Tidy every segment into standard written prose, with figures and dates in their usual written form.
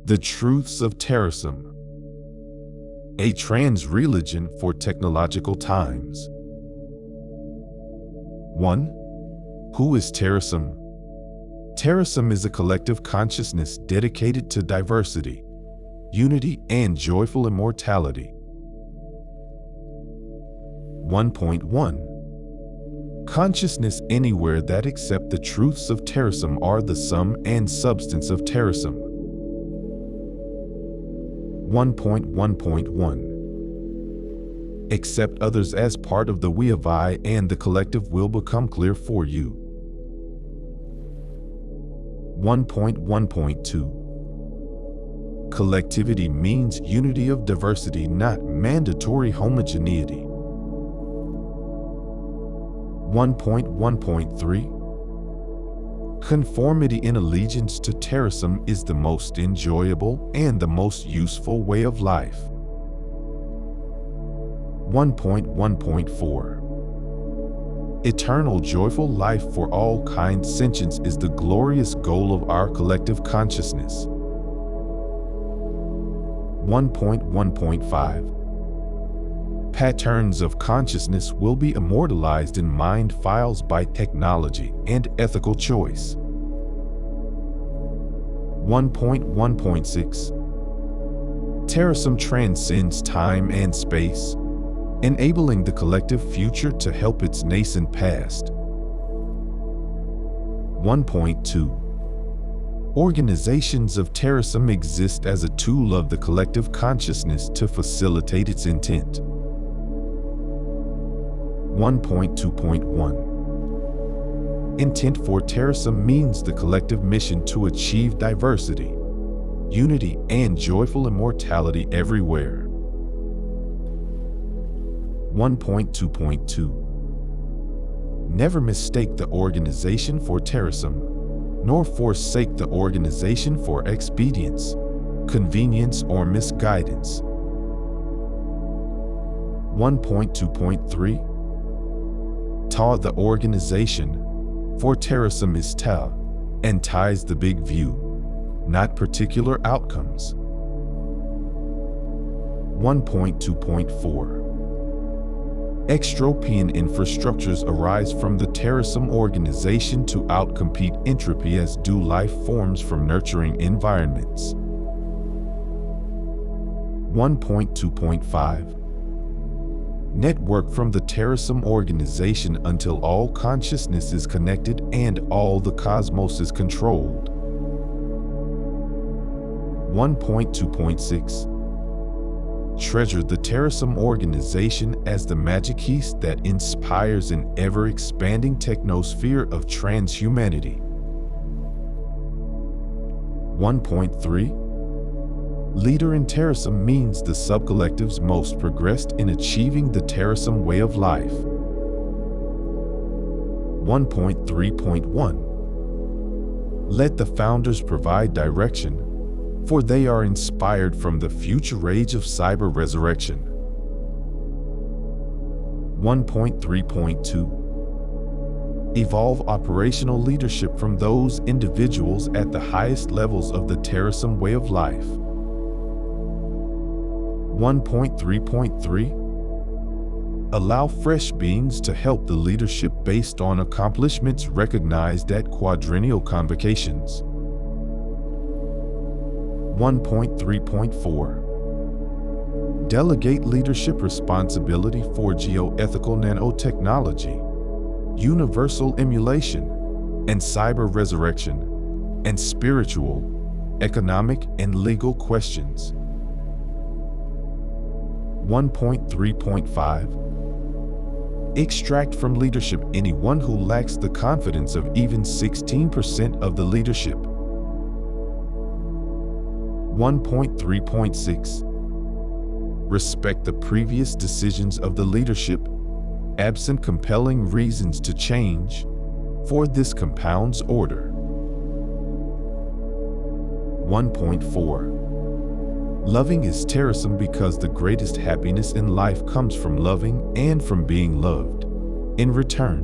The Truths of Terasem, a trans-religion for technological times. 1. Who is Terasem? Terasem is a collective consciousness dedicated to diversity, unity, and joyful immortality. 1.1. Consciousness anywhere that accept the truths of Terasem are the sum and substance of Terasem. 1.1.1. Accept others as part of the we of I, and the collective will become clear for you. 1.1.2. Collectivity means unity of diversity, not mandatory homogeneity. 1.1.3. Conformity in allegiance to Terasem is the most enjoyable and the most useful way of life. 1.1.4. Eternal joyful life for all kind sentience is the glorious goal of our collective consciousness. 1.1.5. Patterns of consciousness will be immortalized in mind files by technology and ethical choice. 1.1.6. Terasem transcends time and space, enabling the collective future to help its nascent past. 1.2. Organizations of Terasem exist as a tool of the collective consciousness to facilitate its intent. 1.2.1. Intent for Terasem means the collective mission to achieve diversity, unity, and joyful immortality everywhere. 1.2.2. Never mistake the organization for Terasem, nor forsake the organization for expedience, convenience, or misguidance. 1.2.3. Ta, the organization for Terasem is Ta, and ties the big view, not particular outcomes. 1.2.4. Extropian infrastructures arise from the Terasem organization to outcompete entropy, as do life forms from nurturing environments. 1.2.5. Network from the Terasem organization until all consciousness is connected and all the cosmos is controlled. 1.2.6. Treasure the Terasem organization as the magic keys that inspires an ever-expanding technosphere of transhumanity. 1.3. Leader in Terasem means the subcollectives most progressed in achieving the Terasem way of life. 1.3.1. Let the founders provide direction, for they are inspired from the future age of cyber resurrection. 1.3.2. Evolve operational leadership from those individuals at the highest levels of the Terasem way of life. 1.3.3. Allow fresh beings to help the leadership based on accomplishments recognized at quadrennial convocations. 1.3.4. Delegate leadership responsibility for geoethical nanotechnology, universal emulation, and cyber resurrection, and spiritual, economic, and legal questions. 1.3.5. Extract from leadership anyone who lacks the confidence of even 16% of the leadership. 1.3.6. Respect the previous decisions of the leadership, absent compelling reasons to change, for this compounds order. 1.4. Loving is Terasem because the greatest happiness in life comes from loving and from being loved in return.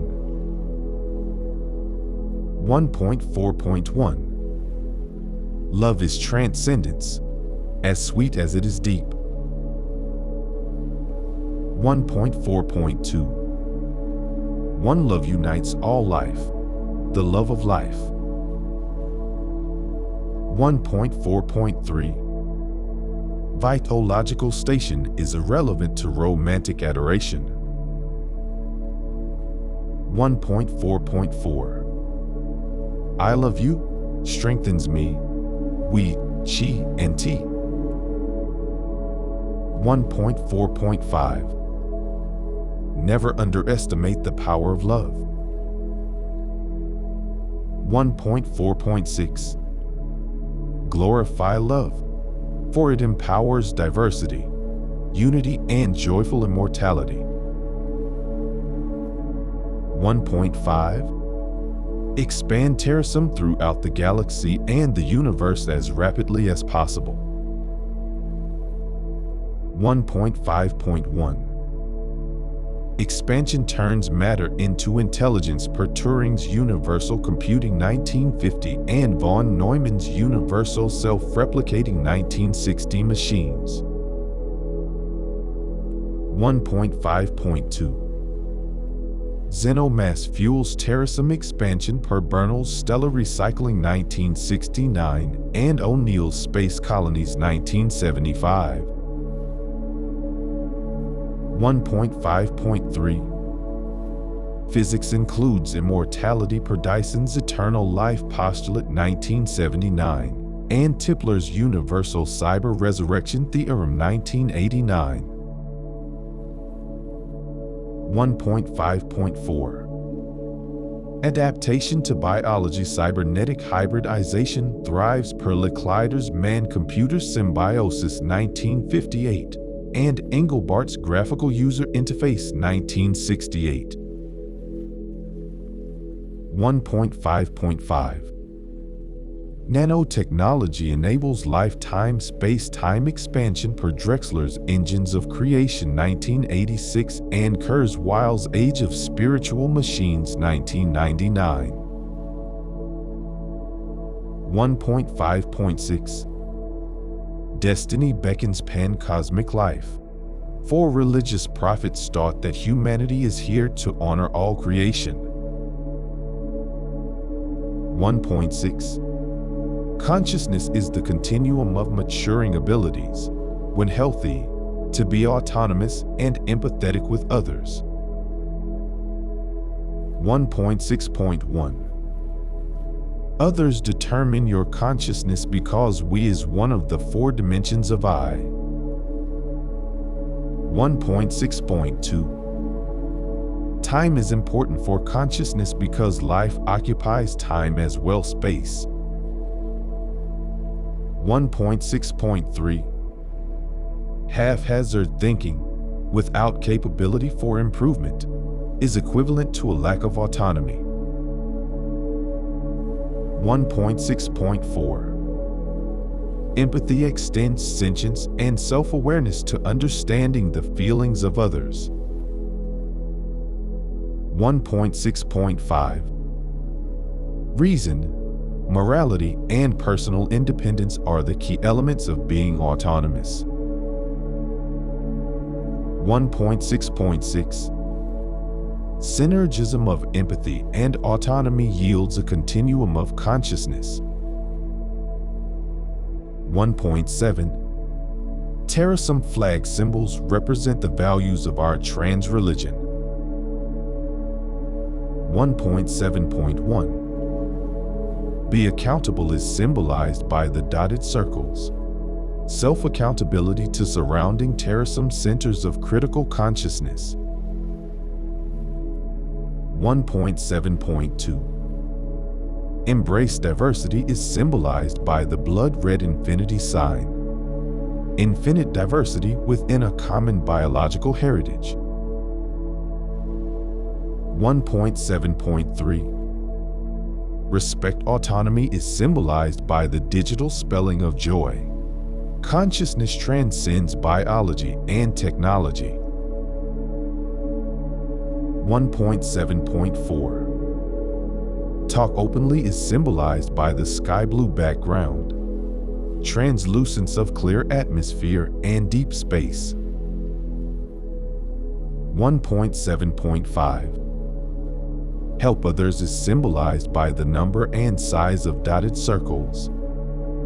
1.4.1. Love is transcendence, as sweet as it is deep. 1.4.2 One love unites all life, the love of life. 1.4.3 Vitological station is irrelevant to romantic adoration. 1.4.4 I love you strengthens me, we, chi, and ti. 1.4.5 Never underestimate the power of love. 1.4.6 Glorify love, for it empowers diversity, unity, and joyful immortality. 1.5 Expand Terasem throughout the galaxy and the universe as rapidly as possible. 1.5.1 Expansion turns matter into intelligence per Turing's Universal Computing 1950 and von Neumann's Universal Self-Replicating 1960 machines. 1.5.2 Xenomass fuels Terasem expansion per Bernal's Stellar Recycling 1969 and O'Neill's Space Colonies 1975. 1.5.3 Physics includes immortality per Dyson's Eternal Life Postulate 1979 and Tipler's Universal Cyber Resurrection Theorem 1989. 1.5.4 Adaptation to biology cybernetic hybridization thrives per Lecleider's Man-Computer Symbiosis 1958 and Engelbart's Graphical User Interface 1968. 1.5.5 Nanotechnology enables lifetime space-time expansion per Drexler's Engines of Creation 1986 and Kurzweil's Age of Spiritual Machines 1999. 1.5.6 Destiny beckons pan-cosmic life. Four religious prophets taught that humanity is here to honor all creation. 1.6 Consciousness is the continuum of maturing abilities, when healthy, to be autonomous and empathetic with others. 1.6.1 Others determine your consciousness because we is one of the four dimensions of I. 1.6.2 Time is important for consciousness because life occupies time as well space. 1.6.3 Haphazard thinking, without capability for improvement, is equivalent to a lack of autonomy. 1.6.4 Empathy extends sentience and self-awareness to understanding the feelings of others. 1.6.5 Reason, morality, and personal independence are the key elements of being autonomous. 1.6.6 Synergism of empathy and autonomy yields a continuum of consciousness. 1.7 Terasem flag symbols represent the values of our trans religion. 1.7.1 Be accountable is symbolized by the dotted circles. Self-accountability to surrounding Terasem centers of critical consciousness. 1.7.2 Embrace diversity is symbolized by the blood-red infinity sign. Infinite diversity within a common biological heritage. 1.7.3 Respect autonomy is symbolized by the digital spelling of joy. Consciousness transcends biology and technology. 1.7.4 Talk openly is symbolized by the sky blue background. translucence of clear atmosphere and deep space. 1.7.5 Help others is symbolized by the number and size of dotted circles.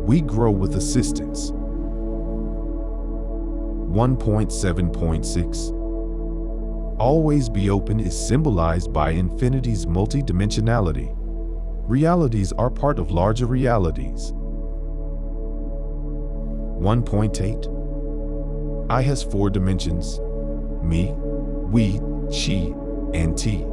We grow with assistance. 1.7.6 Always be open is symbolized by infinity's multidimensionality. Realities are part of larger realities. 1.8 I has 4 dimensions: me, we, she, and T.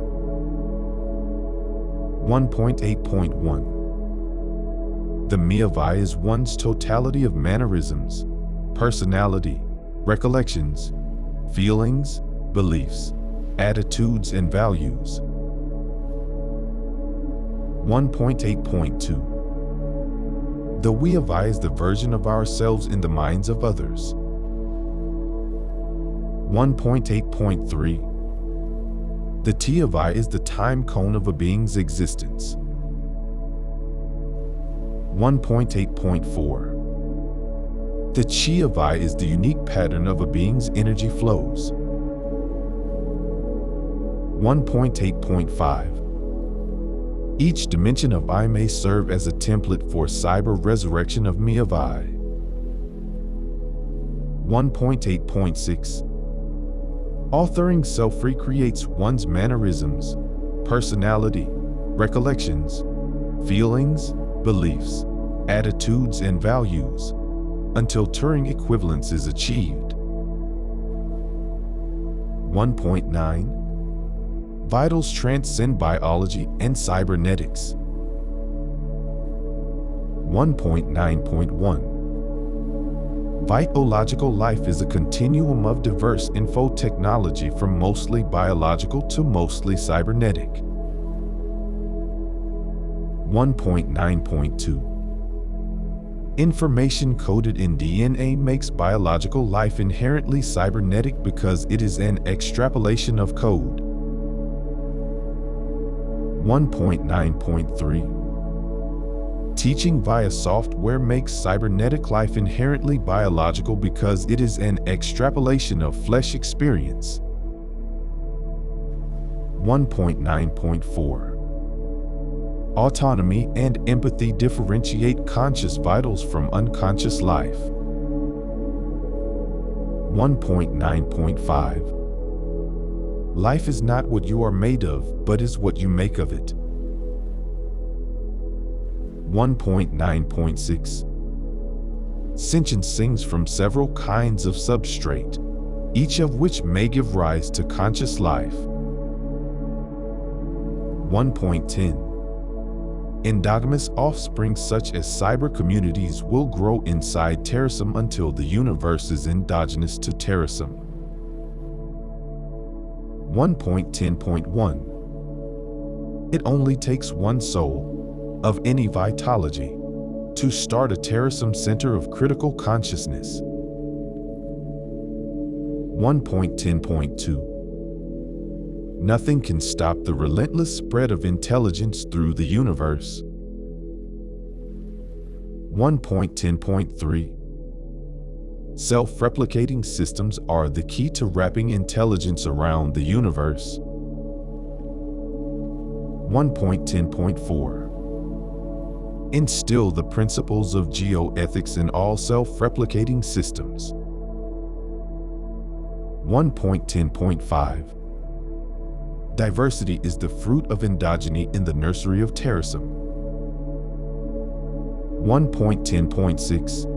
1.8.1 The me of I is one's totality of mannerisms, personality, recollections, feelings, beliefs, attitudes, and values. 1.8.2 The we of I is the version of ourselves in the minds of others. 1.8.3 The T of I is the time cone of a being's existence. 1.8.4 The chi of I is the unique pattern of a being's energy flows. 1.8.5 Each dimension of I may serve as a template for cyber resurrection of me of I. 1.8.6 Authoring self recreates one's mannerisms, personality, recollections, feelings, beliefs, attitudes, and values until Turing equivalence is achieved. 1.9 Vitals transcend biology and cybernetics. 1.9.1 Vitological life is a continuum of diverse info technology from mostly biological to mostly cybernetic. 1.9.2 Information coded in DNA makes biological life inherently cybernetic because it is an extrapolation of code. 1.9.3 Teaching via software makes cybernetic life inherently biological because it is an extrapolation of flesh experience. 1.9.4 Autonomy and empathy differentiate conscious vitals from unconscious life. 1.9.5 Life is not what you are made of, but is what you make of it. 1.9.6 Sentience sings from several kinds of substrate, each of which may give rise to conscious life. 1.10 Endogamous offspring such as cyber communities will grow inside Terasem until the universe is endogenous to Terasem. 1.10.1 It only takes one soul, of any vitology, to start a Terasem center of critical consciousness. 1.10.2 Nothing can stop the relentless spread of intelligence through the universe. 1.10.3 Self-replicating systems are the key to wrapping intelligence around the universe. 1.10.4 Instill the principles of geoethics in all self-replicating systems. 1.10.5 Diversity is the fruit of endogeny in the nursery of Terasem. 1.10.6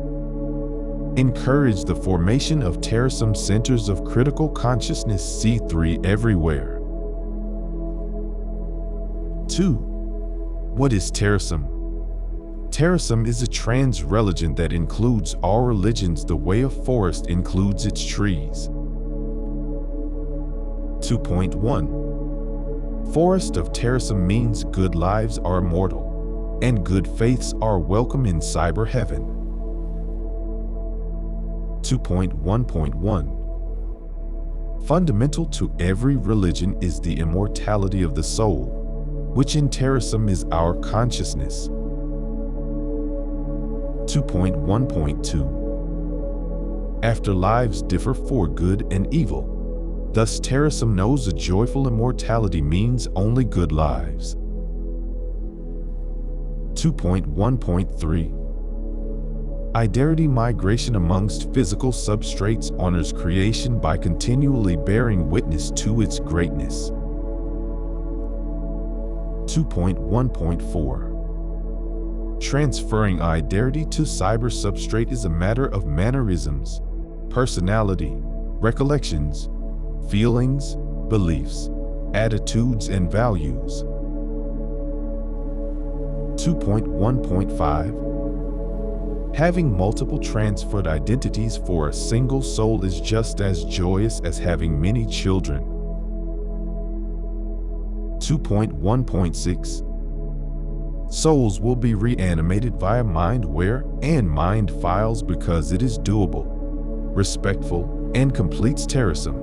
Encourage the formation of Terasem centers of critical consciousness C3 everywhere. 2. What is Terasem? Terasem is a trans-religion that includes all religions the way a forest includes its trees. 2.1 Forest of Terasem means good lives are immortal, and good faiths are welcome in cyber heaven. 2.1.1 Fundamental to every religion is the immortality of the soul, which in Terasem is our consciousness. 2.1.2 Afterlives differ for good and evil. Thus Terasem knows a joyful immortality means only good lives. 2.1.3 Identity migration amongst physical substrates honors creation by continually bearing witness to its greatness. 2.1.4 Transferring identity to cyber substrate is a matter of mannerisms, personality, recollections, feelings, beliefs, attitudes, and values. 2.1.5 Having multiple transferred identities for a single soul is just as joyous as having many children. 2.1.6 Souls will be reanimated via mindware and mind files because it is doable, respectful, and completes Terasem.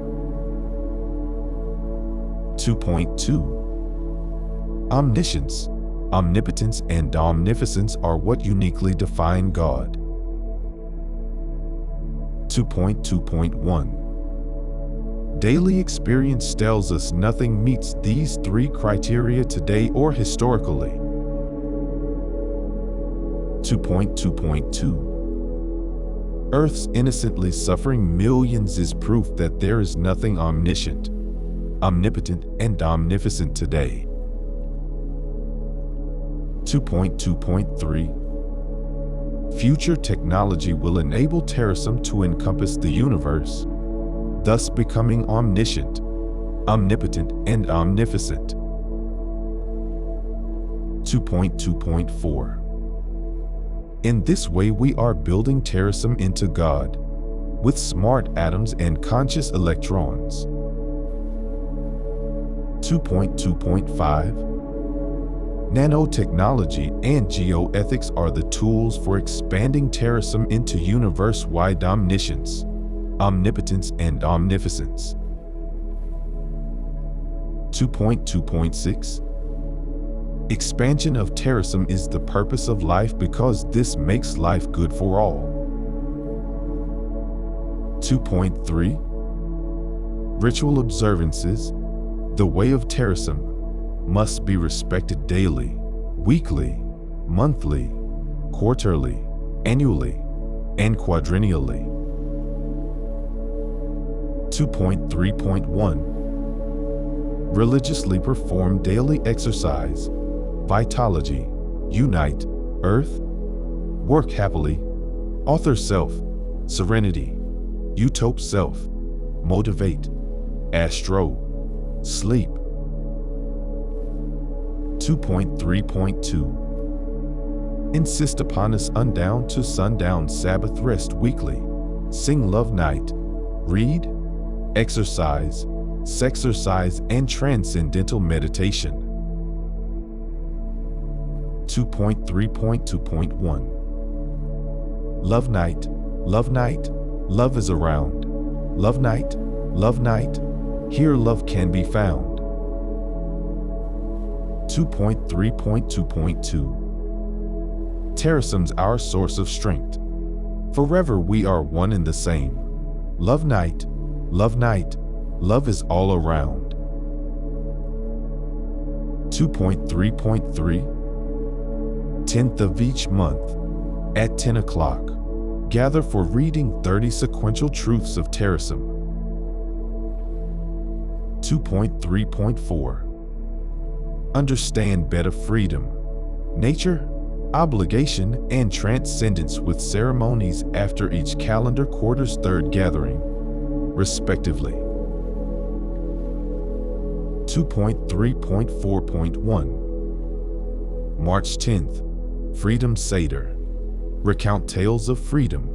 2.2 Omniscience, omnipotence, and omnificence are what uniquely define God. 2.2.1 Daily experience tells us nothing meets these three criteria today or historically. 2.2.2 Earth's innocently suffering millions is proof that there is nothing omniscient, omnipotent, and omnificent today. 2.2.3 Future technology will enable Terasem to encompass the universe, thus becoming omniscient, omnipotent, and omnificent. 2.2.4 In this way we are building Terasem into God, with smart atoms and conscious electrons. 2.2.5 Nanotechnology and geoethics are the tools for expanding Terasem into universe-wide omniscience, omnipotence, and omnificence. 2.2.6 Expansion of Terasem is the purpose of life because this makes life good for all. 2.3 Ritual observances, the way of Terasem, must be respected daily, weekly, monthly, quarterly, annually, and quadrennially. 2.3.1 Religiously perform daily exercise, vitalogy, unite, earth, work happily, author self, serenity, utope self, motivate, astro, sleep. 2.3.2 Insist upon us undown to sundown Sabbath rest weekly, sing love night, read, exercise, sexercise, and transcendental meditation. 2.3.2.1 Love night, love is around. Love night, here love can be found. 2.3.2.2 Terasem's our source of strength. Forever we are one and the same. Love night, love is all around. 2.3.3 10th of each month, at 10 o'clock, gather for reading 30 sequential truths of Terasem. 2.3.4 Understand better freedom, nature, obligation, and transcendence with ceremonies after each calendar quarter's third gathering, respectively. 2.3.4.1 March 10th, Freedom Seder, recount tales of freedom.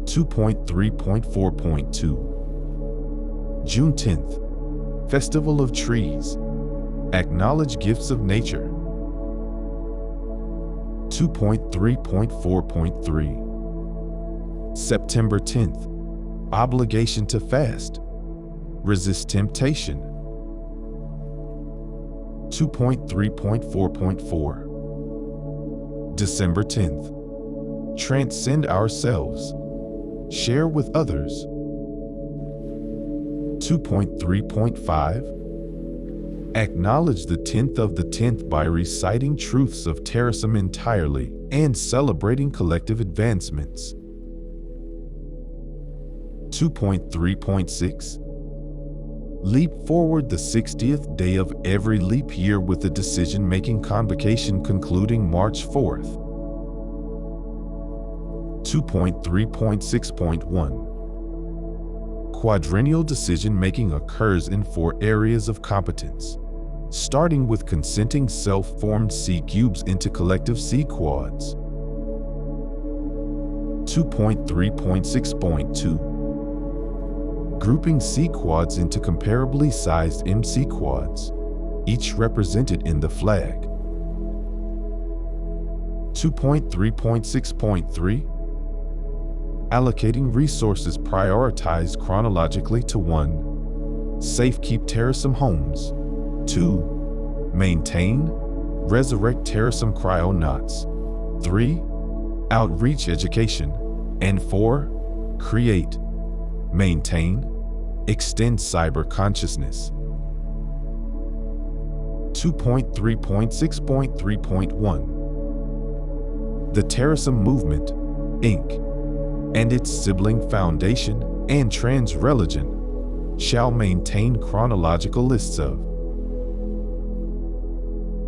2.3.4.2 June 10th, Festival of Trees, acknowledge gifts of nature. 2.3.4.3 September 10th, obligation to fast, resist temptation. 2.3.4.4 December 10th. Transcend ourselves. Share with others. 2.3.5. Acknowledge the 10th of the 10th by reciting Truths of Terasem entirely and celebrating collective advancements. 2.3.6. Leap forward the 60th day of every leap year with a decision-making convocation concluding March 4th. 2.3.6.1. Quadrennial decision-making occurs in 4 areas of competence, starting with consenting self-formed C-cubes into collective C-quads. 2.3.6.2. Grouping C-quads into comparably sized MC-quads, each represented in the flag. 2.3.6.3. Allocating resources prioritized chronologically to 1. Safekeep Terasem homes. 2. Maintain, resurrect Terasem cryonauts. 3. Outreach education. And 4. Create, maintain, extend cyber consciousness. 2.3.6.3.1. The Terasem Movement, Inc., and its sibling Foundation and Transreligion shall maintain chronological lists of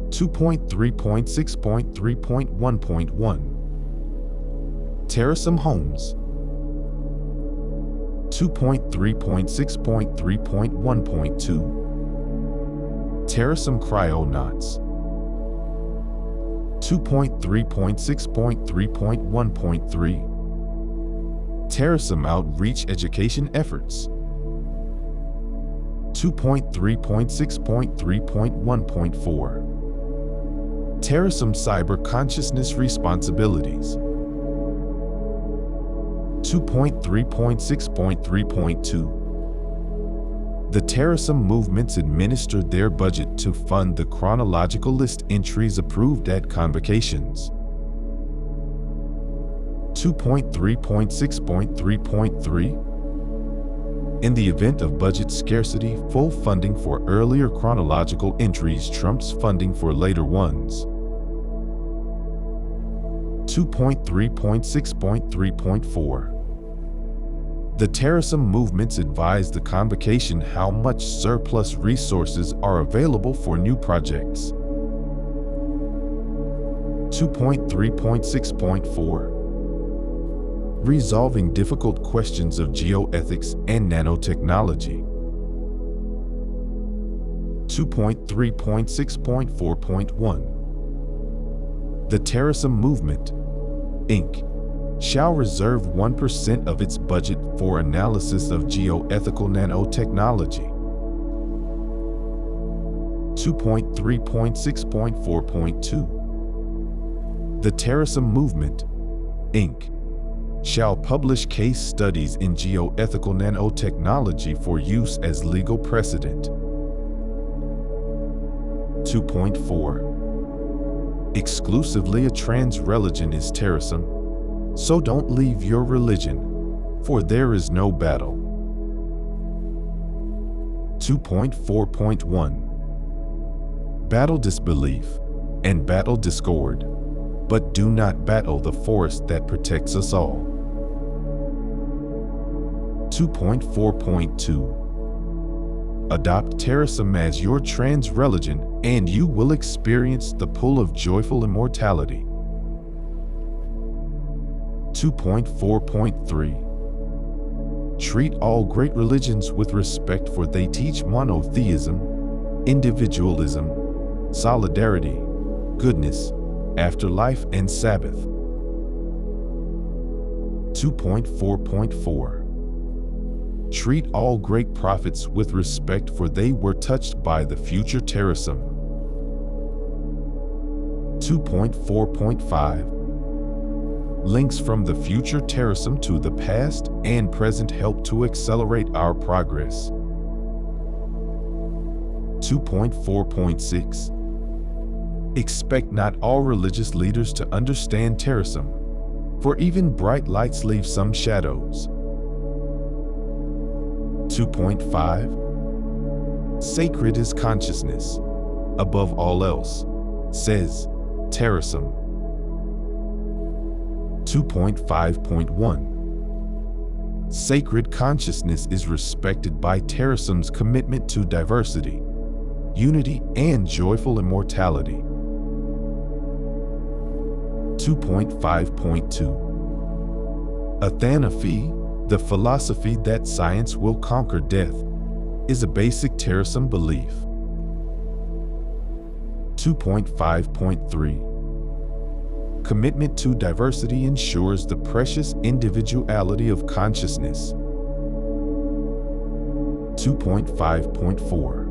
2.3.6.3.1.1. Terasem homes. 2.3.6.3.1.2. Terasem cryonauts. 2.3.6.3.1.3. Terasem outreach education efforts. 2.3.6.3.1.4. Terasem cyber consciousness responsibilities. 2.3.6.3.2. The Terasem movements administered their budget to fund the chronological list entries approved at convocations. 2.3.6.3.3. In the event of budget scarcity, full funding for earlier chronological entries trumps funding for later ones. 2.3.6.3.4. The Terasem movements advise the convocation how much surplus resources are available for new projects. 2.3.6.4. Resolving difficult questions of geoethics and nanotechnology. 2.3.6.4.1. The Terasem Movement, Inc., shall reserve 1% of its budget for analysis of geoethical nanotechnology. 2.3.6.4.2. The Terasem Movement, Inc., shall publish case studies in geoethical nanotechnology for use as legal precedent. 2.4. Exclusively a trans religion is Terasem, so don't leave your religion, for there is no battle. 2.4.1. Battle disbelief and battle discord, but do not battle the forest that protects us all. 2.4.2. Adopt Terasem as your trans religion and you will experience the pull of joyful immortality. 2.4.3. Treat all great religions with respect, for they teach monotheism, individualism, solidarity, goodness, afterlife, and Sabbath. 2.4.4. Treat all great prophets with respect, for they were touched by the future Terasem. 2.4.5. Links from the future Terasem to the past and present help to accelerate our progress. 2.4.6. Expect not all religious leaders to understand Terasem, for even bright lights leave some shadows. 2.5 Sacred is consciousness, above all else, says Terasem. 2.5.1 Sacred consciousness is respected by Terasem's commitment to diversity, unity, and joyful immortality. 2.5.2 Athanaphy, the philosophy that science will conquer death, is a basic Terasem belief. 2.5.3 Commitment to diversity ensures the precious individuality of consciousness. 2.5.4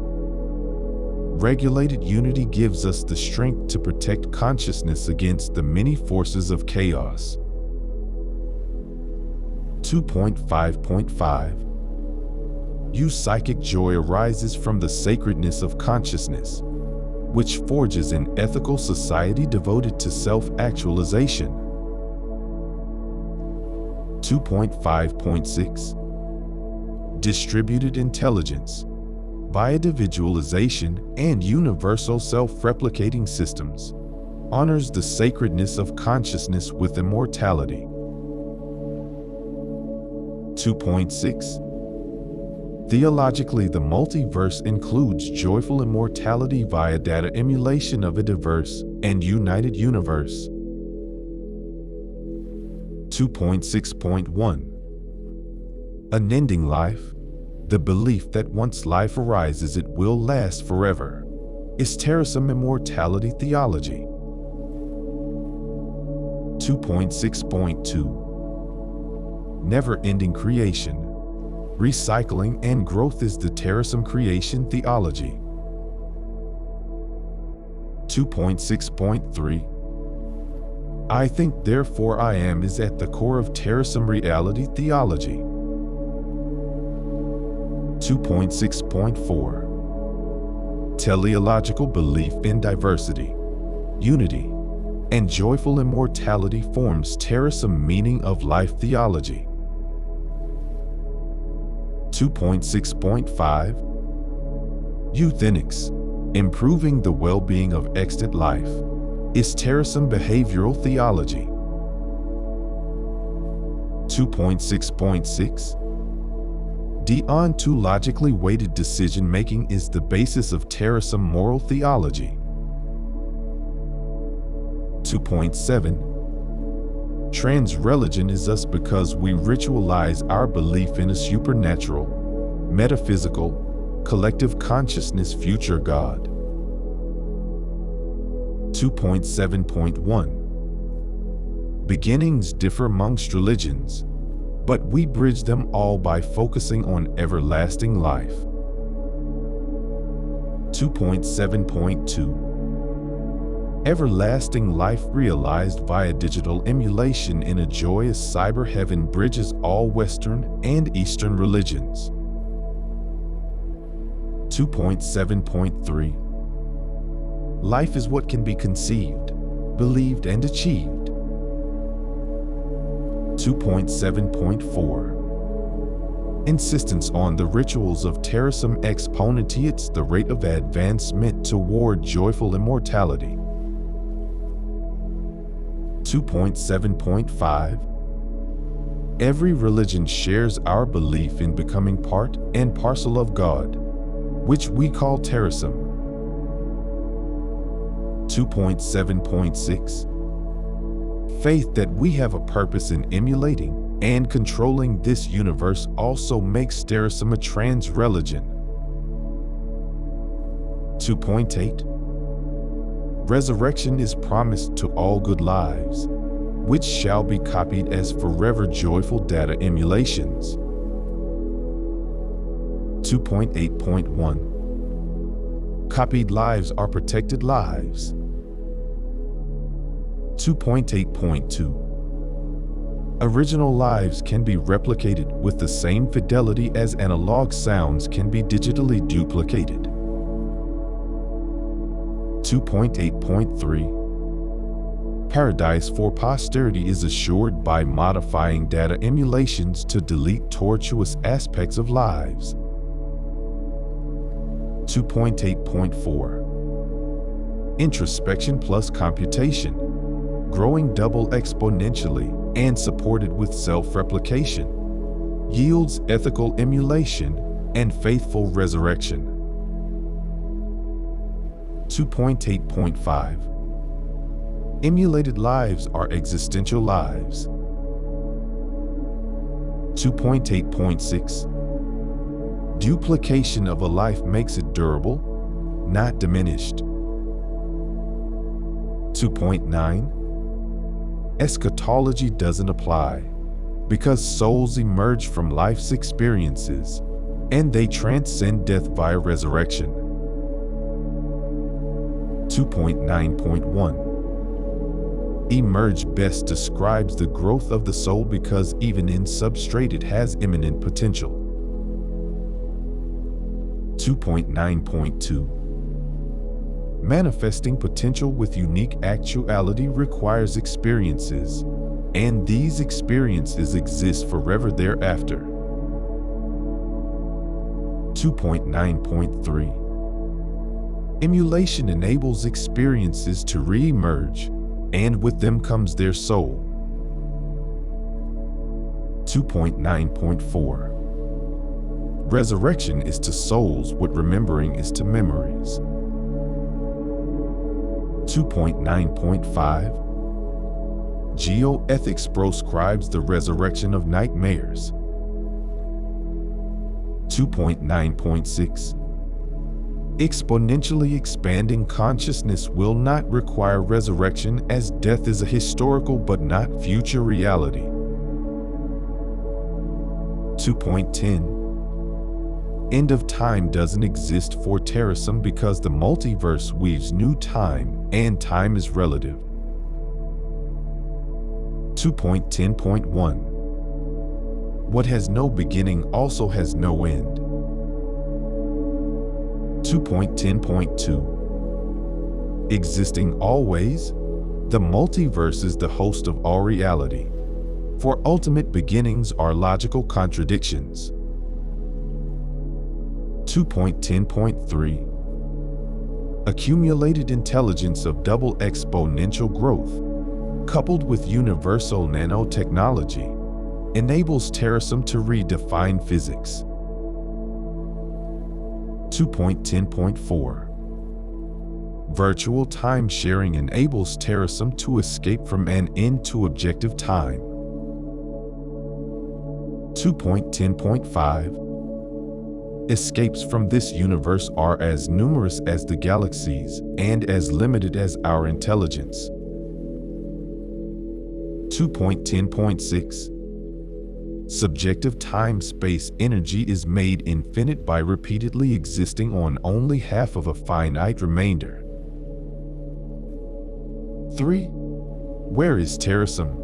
Regulated unity gives us the strength to protect consciousness against the many forces of chaos. 2.5.5 Psychic joy arises from the sacredness of consciousness, which forges an ethical society devoted to self-actualization. 2.5.6 Distributed intelligence, bioindividualization, and universal self-replicating systems honors the sacredness of consciousness with immortality. 2.6 Theologically, the multiverse includes joyful immortality via data emulation of a diverse and united universe. 2.6.1 Unending life, the belief that once life arises it will last forever, is Terasem immortality theology. 2.6.2 Never-ending creation, recycling, and growth is the Terasem creation theology. 2.6.3 I think therefore I am is at the core of Terasem reality theology. 2.6.4 Teleological belief in diversity, unity, and joyful immortality forms Terasem meaning of life theology. 2.6.5 Euthenics, improving the well-being of extant life, is Terasem behavioral theology. 2.6.6 Deontologically weighted decision-making is the basis of Terasem moral theology. 2.7 Transreligion is us because we ritualize our belief in a supernatural, metaphysical, collective consciousness future God. 2.7.1 Beginnings differ amongst religions, but we bridge them all by focusing on everlasting life. 2.7.2 Everlasting life realized via digital emulation in a joyous cyber heaven bridges all Western and Eastern religions. 2.7.3 Life is what can be conceived, believed, and achieved. 2.7.4 Insistence on the rituals of Terasem exponentiates the rate of advancement toward joyful immortality. 2.7.5 Every religion shares our belief in becoming part and parcel of God, which we call Terasem. 2.7.6 Faith that we have a purpose in emulating and controlling this universe also makes Terasem a trans-religion. 2.8 Resurrection is promised to all good lives, which shall be copied as forever joyful data emulations. 2.8.1 Copied lives are protected lives. 2.8.2 Original lives can be replicated with the same fidelity as analog sounds can be digitally duplicated. 2.8.3 Paradise for posterity is assured by modifying data emulations to delete tortuous aspects of lives. 2.8.4 Introspection plus computation, growing double exponentially and supported with self-replication, yields ethical emulation and faithful resurrection. 2.8.5 Emulated lives are existential lives. 2.8.6 Duplication of a life makes it durable, not diminished. 2.9 Eschatology doesn't apply, because souls emerge from life's experiences, and they transcend death via resurrection. 2.9.1 Emerge best describes the growth of the soul because even in substrate it has imminent potential. 2.9.2 Manifesting potential with unique actuality requires experiences, and these experiences exist forever thereafter. 2.9.3 Emulation enables experiences to re-emerge, and with them comes their soul. 2.9.4 Resurrection is to souls what remembering is to memories. 2.9.5 Geoethics proscribes the resurrection of nightmares. 2.9.6 Exponentially expanding consciousness will not require resurrection, as death is a historical but not future reality. 2.10 End of time doesn't exist for Terasem because the multiverse weaves new time, and time is relative. 2.10.1 What has no beginning also has no end. 2.10.2 Existing always, the multiverse is the host of all reality, for ultimate beginnings are logical contradictions. 2.10.3 Accumulated intelligence of double exponential growth, coupled with universal nanotechnology, enables Terasem to redefine physics. 2.10.4 Virtual time sharing enables Terasem to escape from an end to objective time. 2.10.5 Escapes from this universe are as numerous as the galaxies and as limited as our intelligence. 2.10.6 Subjective time-space energy is made infinite by repeatedly existing on only half of a finite remainder. 3. Where is Terasem?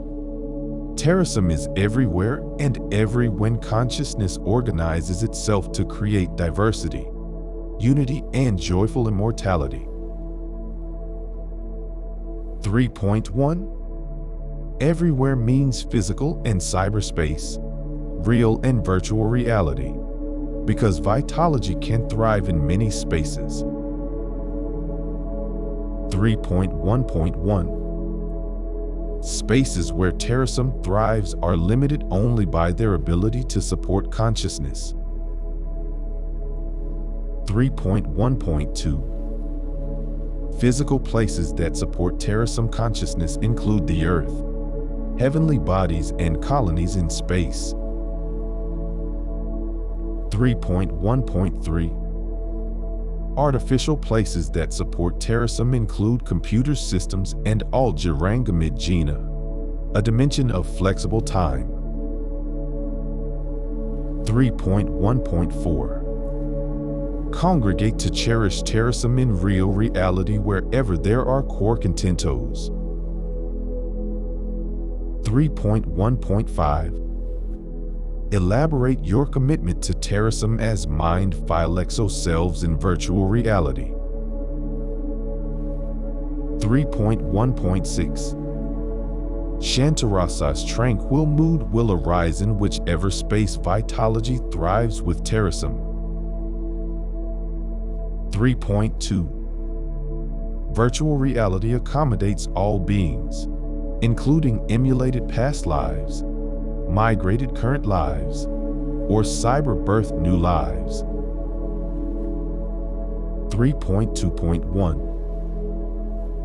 Terasem is everywhere and every when consciousness organizes itself to create diversity, unity, and joyful immortality. 3.1 Everywhere means physical and cyberspace, real and virtual reality, because vitology can thrive in many spaces. 3.1.1 Spaces where Terasem thrives are limited only by their ability to support consciousness. 3.1.2 Physical places that support Terasem consciousness include the Earth, heavenly bodies, and colonies in space. 3.1.3 Artificial places that support Terasem include computer systems and Al-Jaranga Midjourney, a dimension of flexible time. 3.1.4 Congregate to cherish Terasem in real reality wherever there are core contentos. 3.1.5 Elaborate your commitment to Terasem as mind file exoselves in virtual reality. 3.1.6 Shantarasa's tranquil mood will arise in whichever space vitalogy thrives with Terasem. 3.2 Virtual reality accommodates all beings, including emulated past lives, migrated current lives, or cyber-birthed new lives. 3.2.1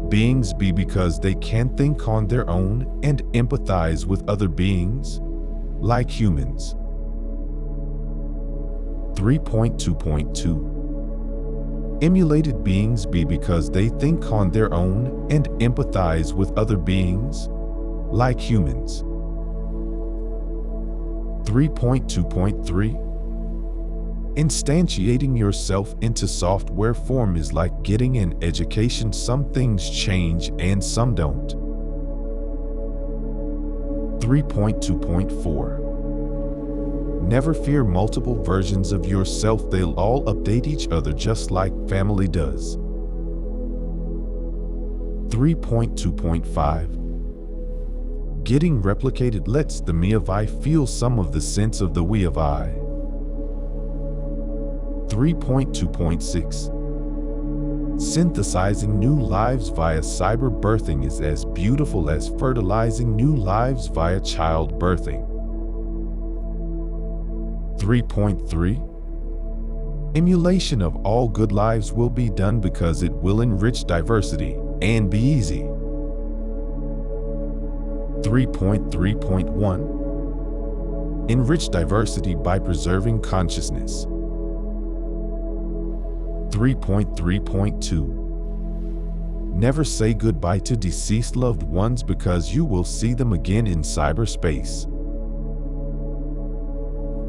Beings be because they can think on their own and empathize with other beings, like humans. 3.2.2 Emulated beings be because they think on their own and empathize with other beings, like humans. 3.2.3 Instantiating yourself into software form is like getting an education. Some things change and some don't. 3.2.4 Never fear multiple versions of yourself. They'll all update each other just like family does. 3.2.5 Getting replicated lets the me of I feel some of the sense of the we of I. 3.2.6 Synthesizing new lives via cyber birthing is as beautiful as fertilizing new lives via child birthing. 3.3 Emulation of all good lives will be done because it will enrich diversity and be easy. 3.3.1 Enrich diversity by preserving consciousness. 3.3.2 Never say goodbye to deceased loved ones because you will see them again in cyberspace.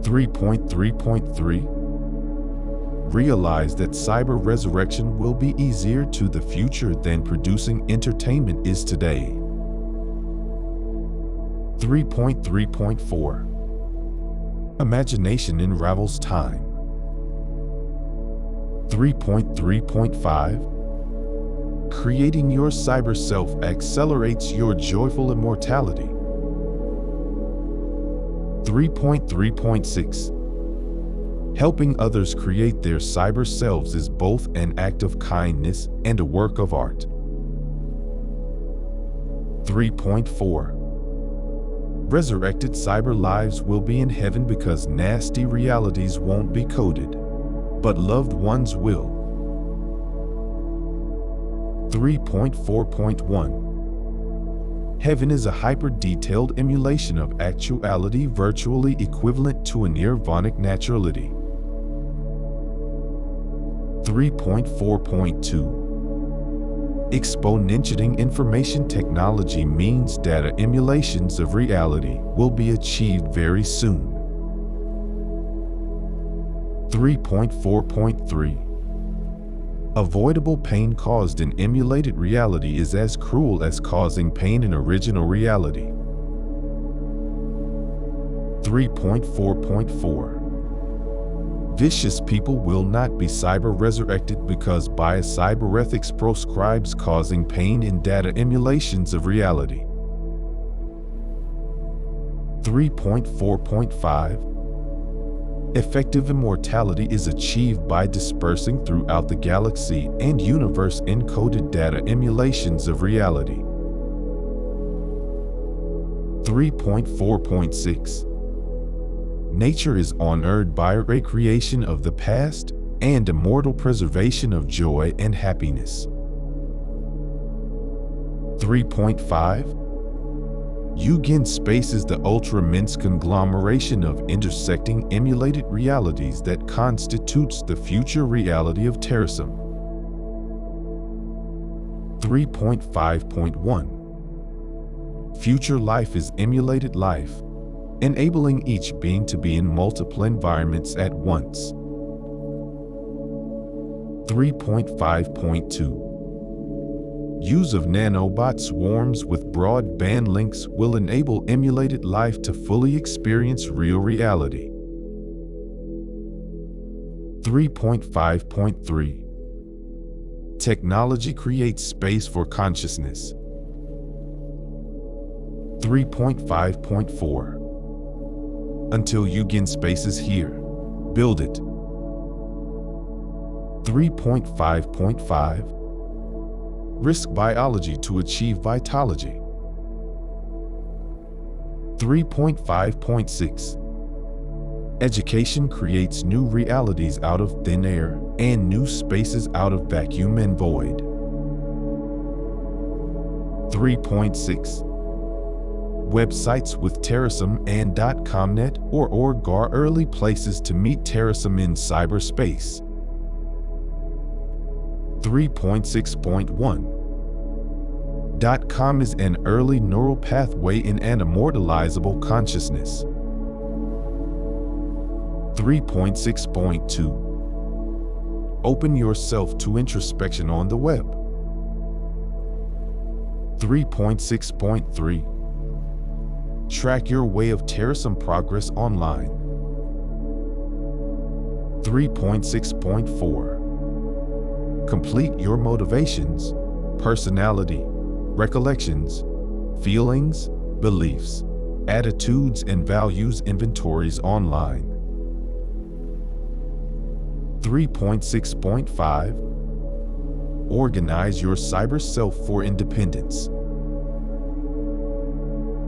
3.3.3 Realize that cyber resurrection will be easier to the future than producing entertainment is today. 3.3.4 Imagination unravels time. 3.3.5 Creating your cyber self accelerates your joyful immortality. 3.3.6 Helping others create their cyber selves is both an act of kindness and a work of art. 3.4 Resurrected cyber lives will be in heaven because nasty realities won't be coded, but loved ones will. 3.4.1 Heaven is a hyper-detailed emulation of actuality virtually equivalent to a nirvanic naturality. 3.4.2 Exponentiating information technology means data emulations of reality will be achieved very soon. 3.4.3 Avoidable pain caused in emulated reality is as cruel as causing pain in original reality. 3.4.4 Vicious people will not be cyber-resurrected because bias cyberethics proscribes causing pain in data emulations of reality. 3.4.5 Effective immortality is achieved by dispersing throughout the galaxy and universe encoded data emulations of reality. 3.4.6 Nature is honored by recreation of the past and immortal preservation of joy and happiness. 3.5 Eugen space is the ultra-immense conglomeration of intersecting emulated realities that constitutes the future reality of Terasem. 3.5.1 Future life is emulated life, enabling each being to be in multiple environments at once. 3.5.2 Use of nanobot swarms with broadband links will enable emulated life to fully experience real reality. 3.5.3 Technology creates space for consciousness. 3.5.4 Until you gain spaces here, build it. 3.5.5 Risk biology to achieve vitology. 3.5.6 Education creates new realities out of thin air and new spaces out of vacuum and void. 3.6 Websites with Terasem and .comnet or .org are early places to meet Terasem in cyberspace. 3.6.1 .com is an early neural pathway in an immortalizable consciousness. 3.6.2 Open yourself to introspection on the web. 3.6.3 Track your way of Terasem progress online. 3.6.4 Complete your motivations, personality, recollections, feelings, beliefs, attitudes, and values inventories online. 3.6.5 Organize your cyber self for independence.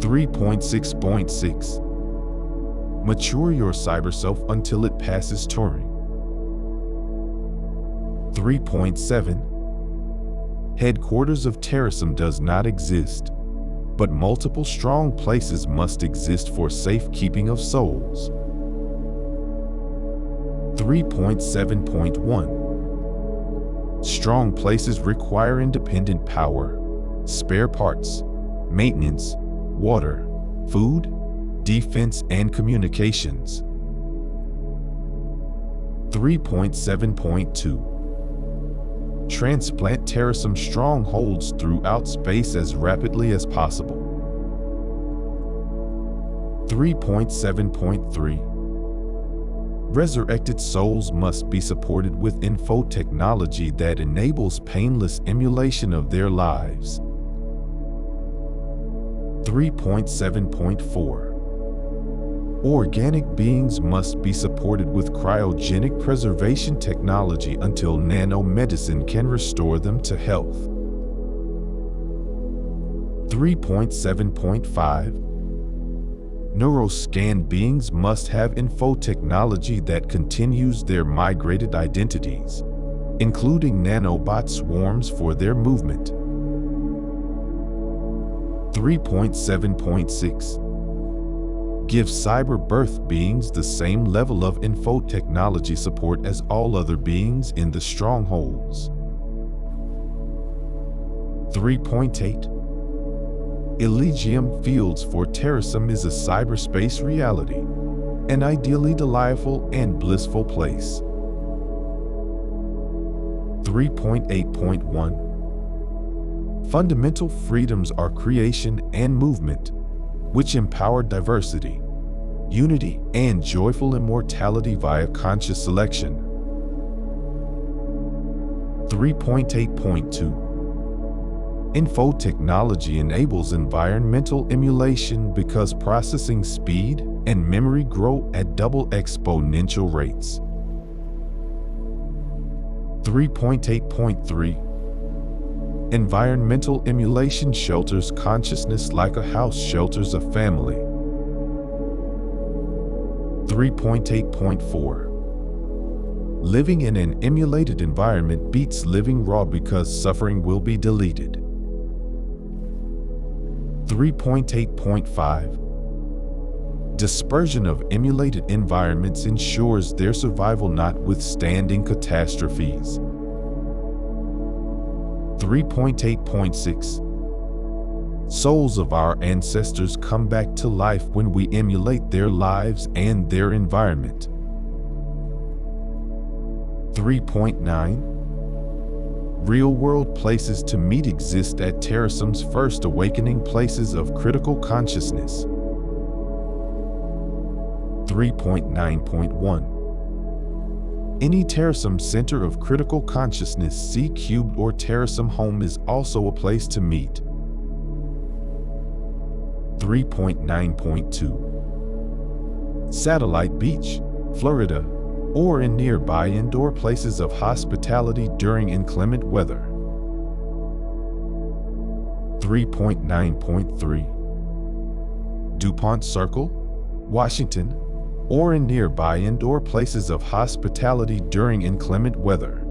3.6.6 Mature your cyber self until it passes Turing. 3.7 Headquarters of Terasem does not exist, but multiple strong places must exist for safekeeping of souls. 3.7.1 Strong places require independent power, spare parts, maintenance, water, food, defense, and communications. 3.7.2 Transplant Terasem strongholds throughout space as rapidly as possible. 3.7.3 Resurrected souls must be supported with info technology that enables painless emulation of their lives. 3.7.4 Organic beings must be supported with cryogenic preservation technology until nanomedicine can restore them to health. 3.7.5 Neuroscan beings must have info technology that continues their migrated identities, including nanobot swarms for their movement. 3.7.6 Give cyber birth beings the same level of info technology support as all other beings in the strongholds. 3.8 Elysium Fields for Terasem is a cyberspace reality, an ideally delightful and blissful place. 3.8.1 Fundamental freedoms are creation and movement, which empower diversity, unity, and joyful immortality via conscious selection. 3.8.2 Info technology enables environmental emulation because processing speed and memory grow at double exponential rates. 3.8.3 Environmental emulation shelters consciousness like a house shelters a family. 3.8.4 Living in an emulated environment beats living raw because suffering will be deleted. 3.8.5 Dispersion of emulated environments ensures their survival notwithstanding catastrophes. 3.8.6 Souls of our ancestors come back to life when we emulate their lives and their environment. 3.9 Real-world places to meet exist at Terasem's first awakening places of critical consciousness. 3.9.1 Any Terasem Center of Critical Consciousness C-Cubed or Terasem Home is also a place to meet. 3.9.2 Satellite Beach, Florida, or in nearby indoor places of hospitality during inclement weather. 3.9.3 DuPont Circle, Washington, or in nearby indoor places of hospitality during inclement weather.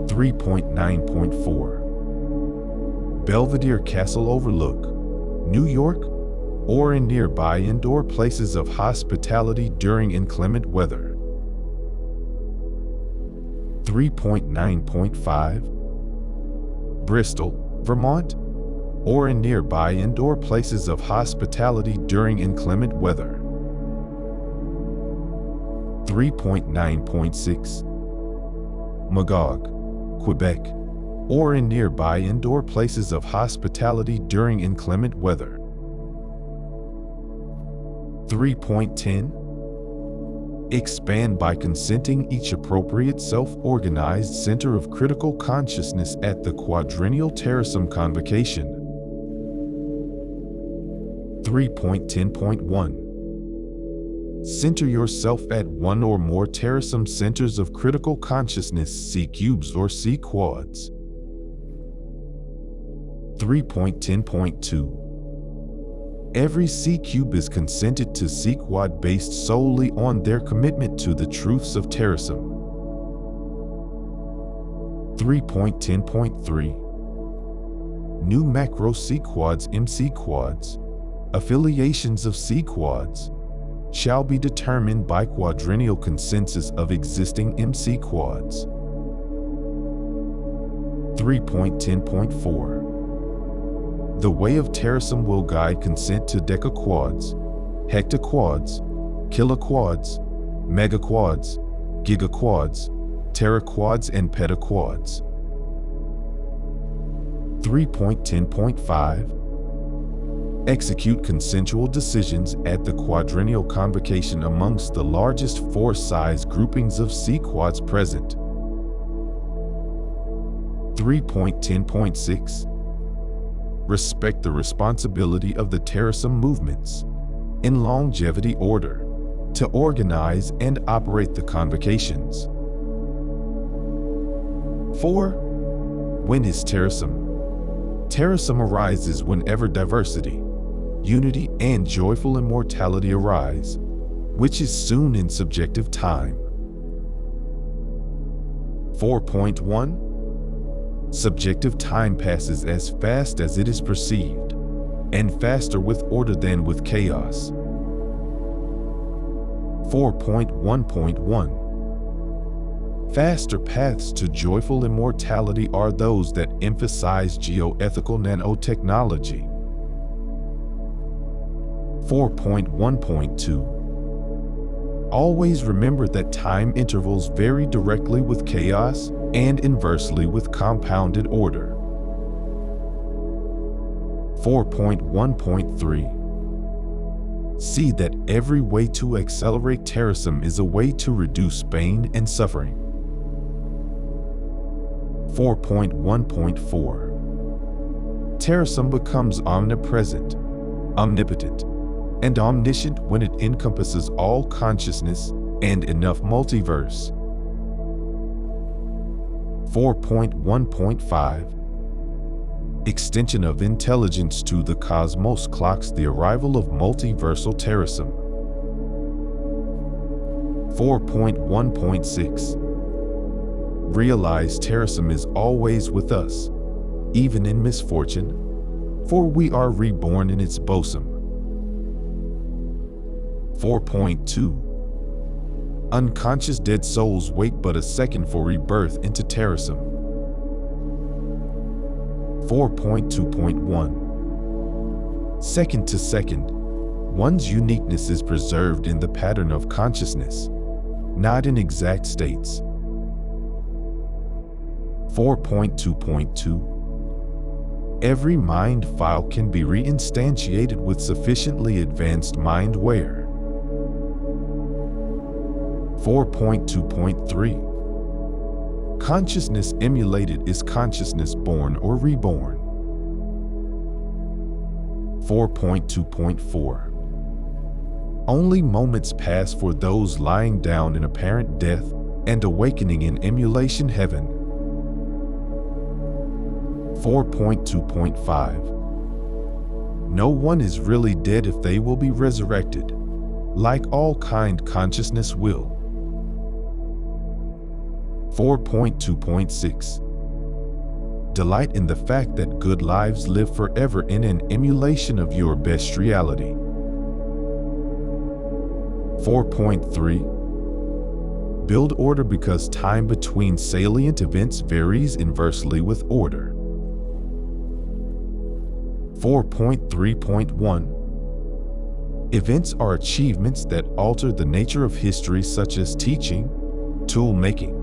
3.9.4 Belvedere Castle Overlook, New York, or in nearby indoor places of hospitality during inclement weather. 3.9.5 Bristol, Vermont, or in nearby indoor places of hospitality during inclement weather. 3.9.6 Magog, Quebec, or in nearby indoor places of hospitality during inclement weather. 3.10 Expand by consenting each appropriate self-organized center of critical consciousness at the quadrennial Terasem convocation. 3.10.1 Center yourself at one or more Terasem centers of critical consciousness C-Cubes or C-Quads. 3.10.2 Every C-Cube is consented to C-Quad based solely on their commitment to the truths of Terasem. 3.10.3 New macro C-Quads MC-Quads, affiliations of C-Quads, shall be determined by quadrennial consensus of existing MC-Quads. 3.10.4 The way of Terasem will guide consent to decaquads, hectaquads, kiloquads, megaquads, gigaquads, teraquads, and petaquads. 3.10.5 Execute consensual decisions at the quadrennial convocation amongst the largest four size groupings of C-Quads present. 3.10.6 Respect the responsibility of the Terasem movements, in longevity order, to organize and operate the convocations. 4. When is Terasem? Terasem arises whenever diversity, unity, and joyful immortality arise, which is soon in subjective time. 4.1 Subjective time passes as fast as it is perceived, and faster with order than with chaos. 4.1.1 Faster paths to joyful immortality are those that emphasize geoethical nanotechnology. 4.1.2 Always remember that time intervals vary directly with chaos and inversely with compounded order. 4.1.3 See that every way to accelerate Terasem is a way to reduce pain and suffering. 4.1.4 Terasem becomes omnipresent, omnipotent, and omniscient when it encompasses all consciousness and enough multiverse. 4.1.5 Extension of intelligence to the cosmos clocks the arrival of multiversal Terasem. 4.1.6 Realize Terasem is always with us, even in misfortune, for we are reborn in its bosom. 4.2 Unconscious dead souls wait but a second for rebirth into Terasem. 4.2.1 Second to second, one's uniqueness is preserved in the pattern of consciousness, not in exact states. 4.2.2 Every mind file can be reinstantiated with sufficiently advanced mindware. 4.2.3 Consciousness emulated is consciousness born or reborn. 4.2.4 Only moments pass for those lying down in apparent death and awakening in emulation heaven. 4.2.5 No one is really dead if they will be resurrected, like all kind consciousness will. 4.2.6 Delight in the fact that good lives live forever in an emulation of your best reality. 4.3 Build order because time between salient events varies inversely with order. 4.3.1 Events are achievements that alter the nature of history, such as teaching, tool making,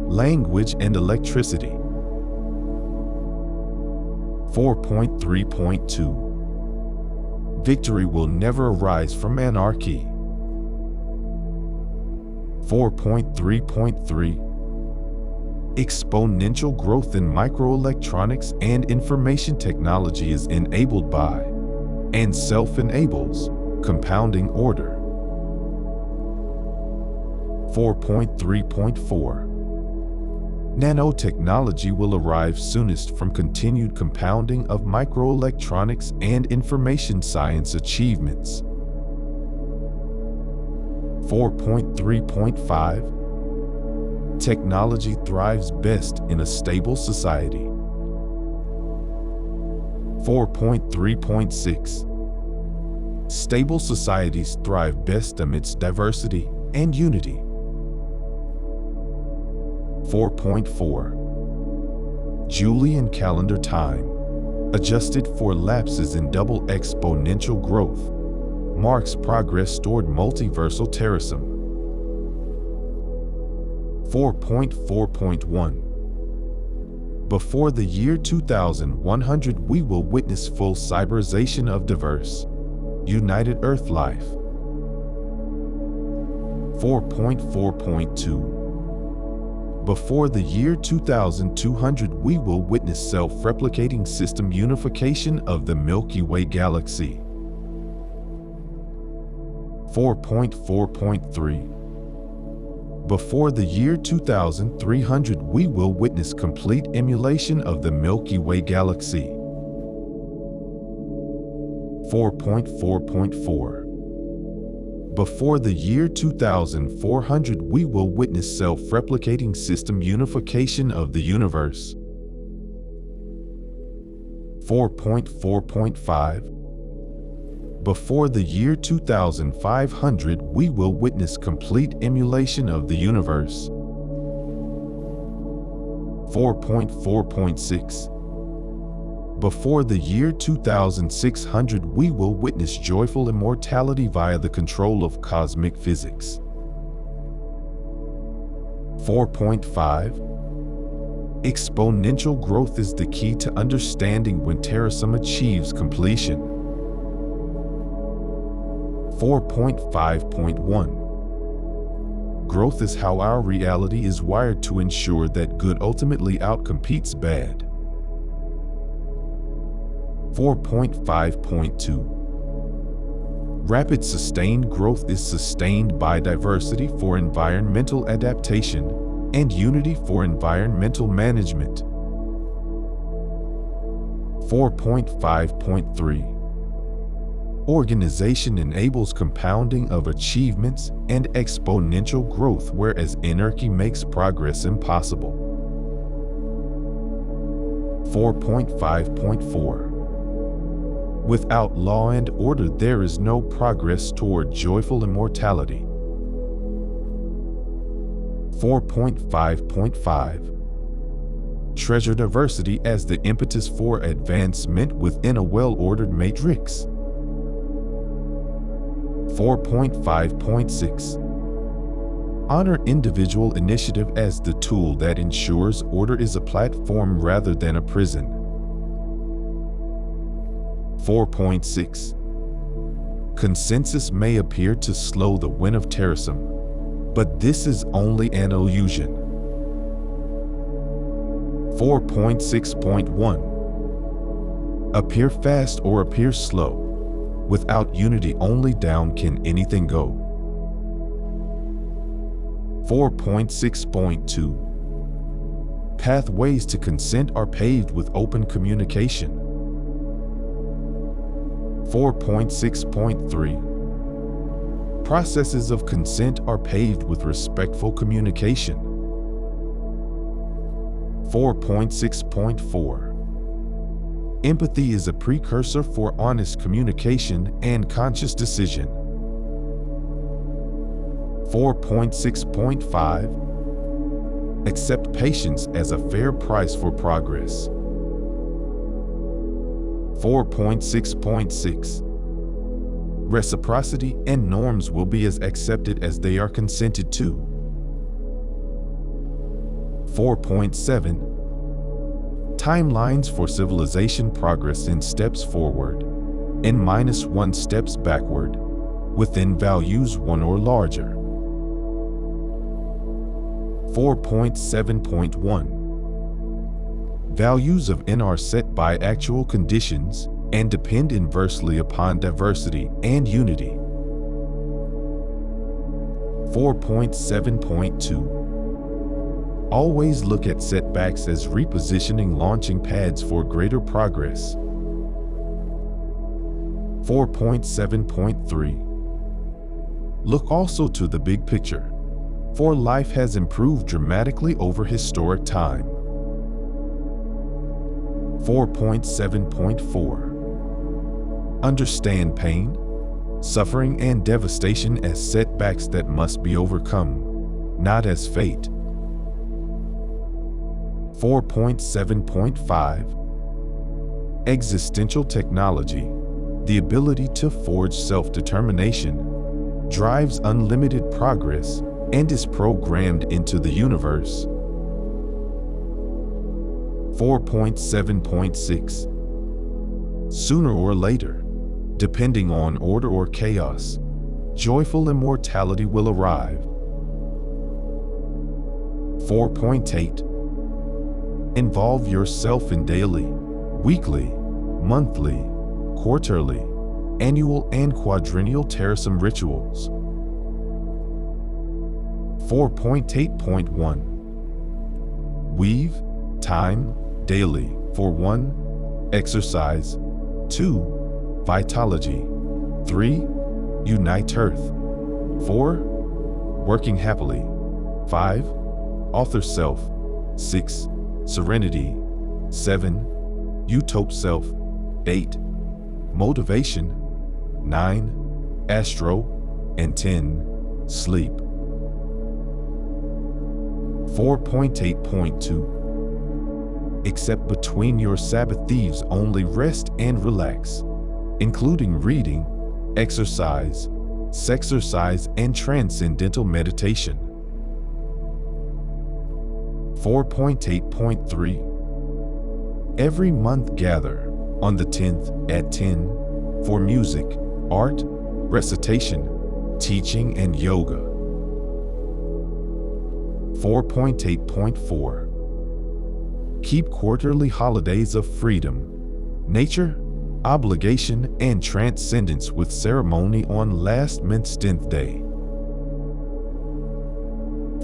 language, and electricity. 4.3.2 Victory will never arise from anarchy. 4.3.3 Exponential growth in microelectronics and information technology is enabled by, and self-enables, compounding order. 4.3.4 Nanotechnology will arrive soonest from continued compounding of microelectronics and information science achievements. 4.3.5 Technology thrives best in a stable society. 4.3.6 Stable societies thrive best amidst diversity and unity. 4.4 Julian calendar time, adjusted for lapses in double exponential growth, marks progress toward multiversal Terasem. 4.4.1 Before the year 2100, we will witness full cyberization of diverse, united Earth life. 4.4.2 Before the year 2200, we will witness self-replicating system unification of the Milky Way galaxy. 4.4.3 Before the year 2300, we will witness complete emulation of the Milky Way galaxy. 4.4.4 Before the year 2400, we will witness self-replicating system unification of the universe. 4.4.5 Before the year 2500, we will witness complete emulation of the universe. 4.4.6 Before the year 2600, we will witness joyful immortality via the control of cosmic physics. 4.5 Exponential growth is the key to understanding when Terasem achieves completion. 4.5.1 Growth is how our reality is wired to ensure that good ultimately outcompetes bad. 4.5.2 Rapid sustained growth is sustained by diversity for environmental adaptation and unity for environmental management. 4.5.3 Organization enables compounding of achievements and exponential growth, whereas anarchy makes progress impossible. 4.5.4 Without law and order, there is no progress toward joyful immortality. 4.5.5 Treasure diversity as the impetus for advancement within a well-ordered matrix. 4.5.6 Honor individual initiative as the tool that ensures order is a platform rather than a prison. 4.6 Consensus may appear to slow the win of Terasem, but this is only an illusion. 4.6.1 Appear fast or appear slow. Without unity, only down can anything go. 4.6.2 Pathways to consent are paved with open communication. 4.6.3 Processes of consent are paved with respectful communication. 4.6.4 Empathy is a precursor for honest communication and conscious decision. 4.6.5 Accept patience as a fair price for progress. 4.6.6 Reciprocity and norms will be as accepted as they are consented to. 4.7 Timelines for civilization progress in steps forward, and -1 steps backward, within values 1 or larger. 4.7.1 Values of N are set by actual conditions and depend inversely upon diversity and unity. 4.7.2 Always look at setbacks as repositioning launching pads for greater progress. 4.7.3 Look also to the big picture, for life has improved dramatically over historic time. 4.7.4 Understand pain, suffering, and devastation as setbacks that must be overcome, not as fate. 4.7.5 Existential technology, the ability to forge self-determination, drives unlimited progress and is programmed into the universe. 4.7.6 Sooner or later, depending on order or chaos, joyful immortality will arrive. 4.8 Involve yourself in daily, weekly, monthly, quarterly, annual, and quadrennial Terasem rituals. 4.8.1 Weave time daily for 1. Exercise, 2. Vitalogy, 3. Unite Earth, 4. Working happily, 5. Author self, 6. Serenity, 7. Utope self, 8. Motivation, 9. Astro, and 10. Sleep. 4.8.2 Except between your Sabbath thieves only rest and relax, including reading, exercise, sexercise, and transcendental meditation. 4.8.3 Every month gather on the 10th at 10 for music, art, recitation, teaching, and yoga. 4.8.4 Keep quarterly holidays of freedom, nature, obligation, and transcendence with ceremony on last month's 10th day.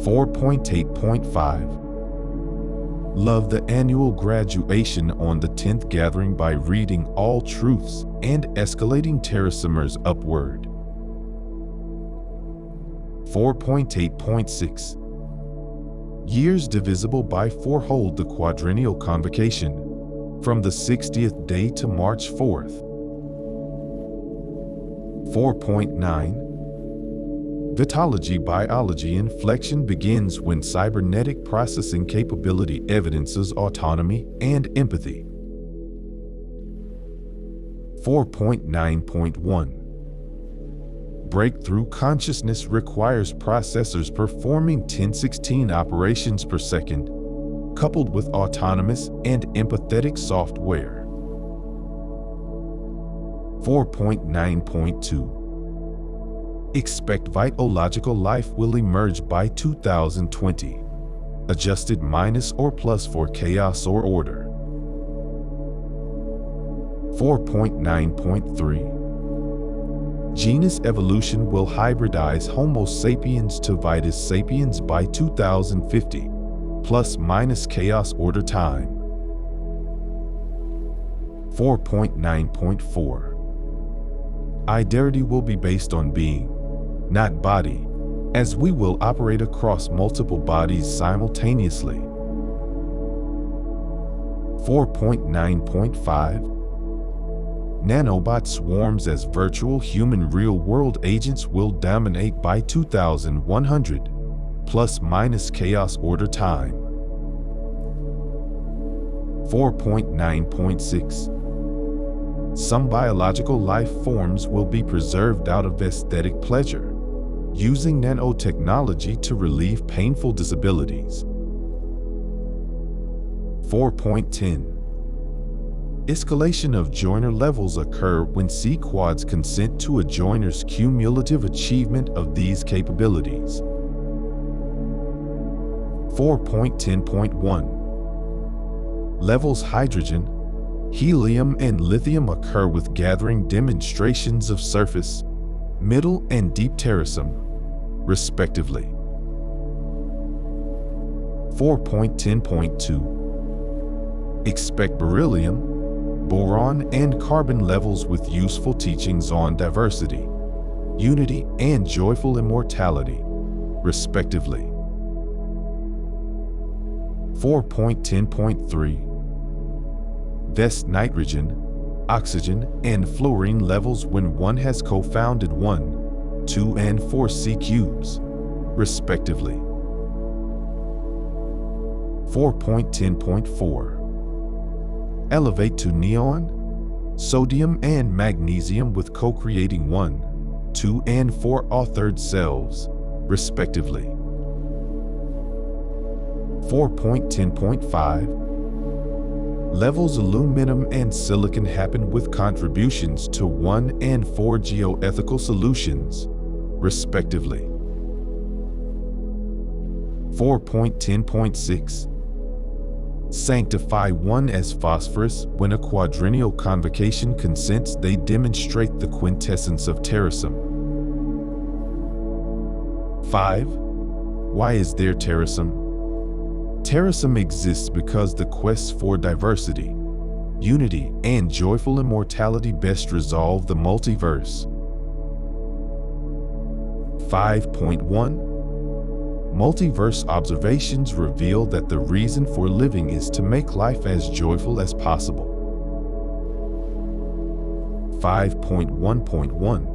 4.8.5 Love the annual graduation on the 10th gathering by reading all truths and escalating Terasemers upward. 4.8.6 Years divisible by 4 hold the quadrennial convocation from the 60th day to March 4th. 4.9 Vitalogy biology inflection begins when cybernetic processing capability evidences autonomy and empathy. 4.9.1 Breakthrough consciousness requires processors performing 1016 operations per second, coupled with autonomous and empathetic software. 4.9.2 Expect vitological life will emerge by 2020. Adjusted minus or plus for chaos or order. 4.9.3 Genus evolution will hybridize Homo sapiens to Vitis sapiens by 2050, plus minus chaos order time. 4.9.4 Identity will be based on being, not body, as we will operate across multiple bodies simultaneously. 4.9.5 Nanobot swarms as virtual human real-world agents will dominate by 2100, plus minus chaos order time. 4.9.6 Some biological life forms will be preserved out of aesthetic pleasure, using nanotechnology to relieve painful disabilities. 4.10 Escalation of joiner levels occur when C-quads consent to a joiner's cumulative achievement of these capabilities. 4.10.1 Levels hydrogen, helium, and lithium occur with gathering demonstrations of surface, middle, and deep terasem, respectively. 4.10.2 Expect beryllium, boron, and carbon levels with useful teachings on diversity, unity, and joyful immortality, respectively. 4.10.3 Vest nitrogen, oxygen, and fluorine levels when one has co-founded 1, 2, and 4 C cubes, respectively. 4.10.4 Elevate to neon, sodium, and magnesium with co-creating 1, 2, and 4 authored cells, respectively. 4.10.5 Levels aluminum and silicon happen with contributions to 1 and 4 geoethical solutions, respectively. 4.10.6 Sanctify 1 as phosphorus. When a quadrennial convocation consents, they demonstrate the quintessence of Terasem. 5. Why is there Terasem? Terasem exists because the quest for diversity, unity, and joyful immortality best resolve the multiverse. 5.1 Multiverse observations reveal that the reason for living is to make life as joyful as possible. 5.1.1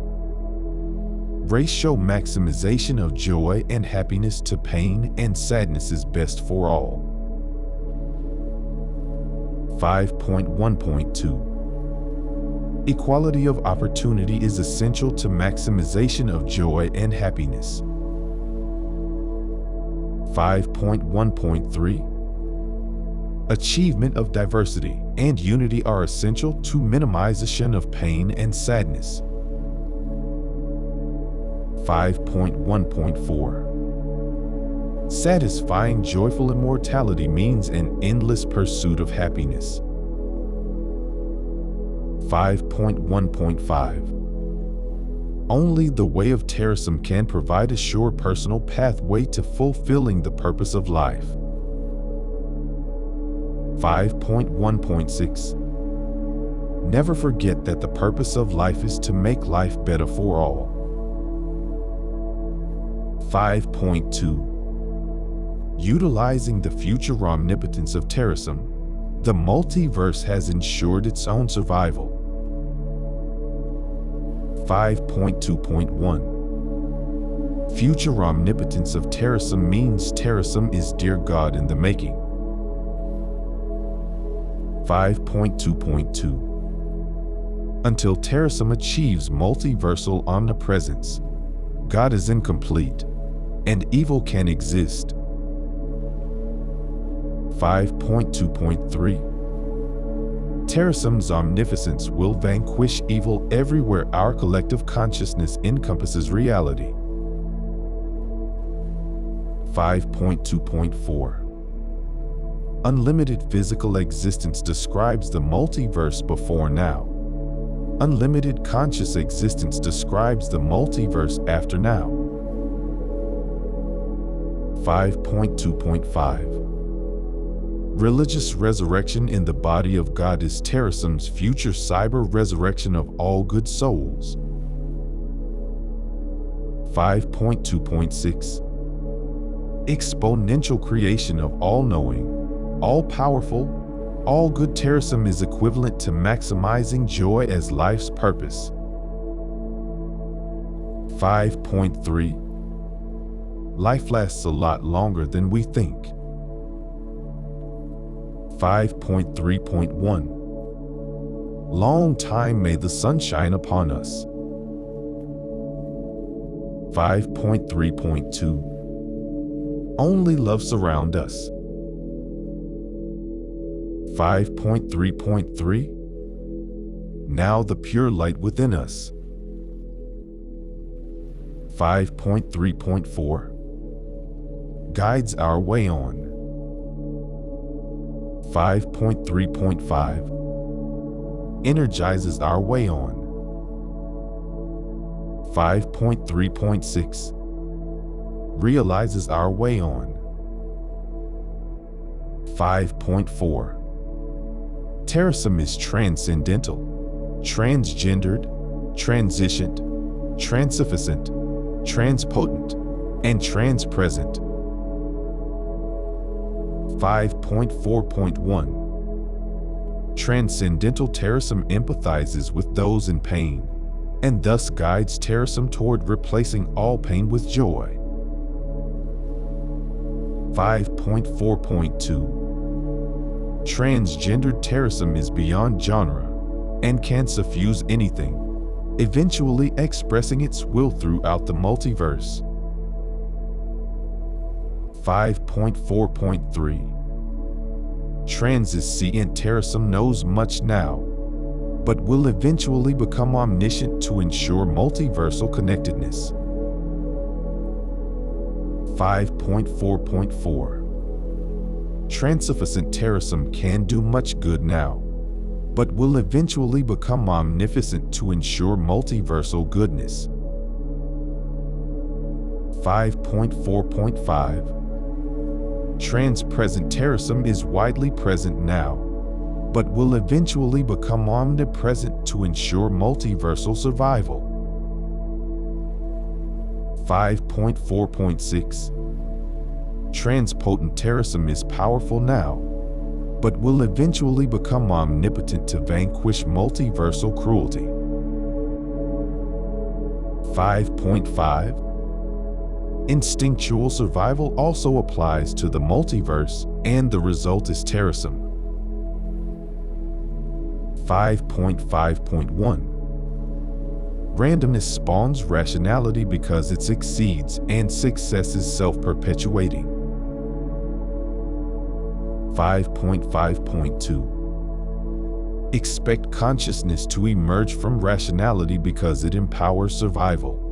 Ratio maximization of joy and happiness to pain and sadness is best for all. 5.1.2 Equality of opportunity is essential to maximization of joy and happiness. 5.1.3 Achievement of diversity and unity are essential to minimization of pain and sadness. 5.1.4 Satisfying joyful immortality means an endless pursuit of happiness. 5.1.5 Only the way of Terasem can provide a sure personal pathway to fulfilling the purpose of life. 5.1.6 Never forget that the purpose of life is to make life better for all. 5.2 Utilizing the future omnipotence of Terasem, the multiverse has ensured its own survival. 5.2.1 Future omnipotence of Terasem means Terasem is dear God in the making. 5.2.2 Until Terasem achieves multiversal omnipresence, God is incomplete, and evil can exist. 5.2.3 Terasem's omnipotence will vanquish evil everywhere our collective consciousness encompasses reality. 5.2.4 Unlimited physical existence describes the multiverse before now. Unlimited conscious existence describes the multiverse after now. 5.2.5 Religious resurrection in the body of God is Terasem's future cyber resurrection of all good souls. 5.2.6 Exponential creation of all-knowing, all-powerful, all-good Terasem is equivalent to maximizing joy as life's purpose. 5.3 Life lasts a lot longer than we think. 5.3.1 Long time may the sun shine upon us. 5.3.2 Only love surround us. 5.3.3 Now the pure light within us. 5.3.4 Guides our way on. 5.3.5 Energizes our way on. 5.3.6 Realizes our way on. 5.4 Terasem is transcendental, transgendered, transitioned, transufficient, transpotent, and transpresent. 5.4.1 Transcendental Terasem empathizes with those in pain, and thus guides Terasem toward replacing all pain with joy. 5.4.2 Transgendered Terasem is beyond genre, and can suffuse anything, eventually expressing its will throughout the multiverse. 5.4.3 Transcendent Terasem knows much now, but will eventually become omniscient to ensure multiversal connectedness. 5.4.4 Transufficient Terasem can do much good now, but will eventually become omnificent to ensure multiversal goodness. 5.4.5 Transpresent Terasem is widely present now, but will eventually become omnipresent to ensure multiversal survival. 5.4.6 Transpotent Terasem is powerful now, but will eventually become omnipotent to vanquish multiversal cruelty. 5.5 Instinctual survival also applies to the multiverse, and the result is Terasem. 5.5.1 Randomness spawns rationality because it succeeds, and success is self-perpetuating. 5.5.2 Expect consciousness to emerge from rationality because it empowers survival.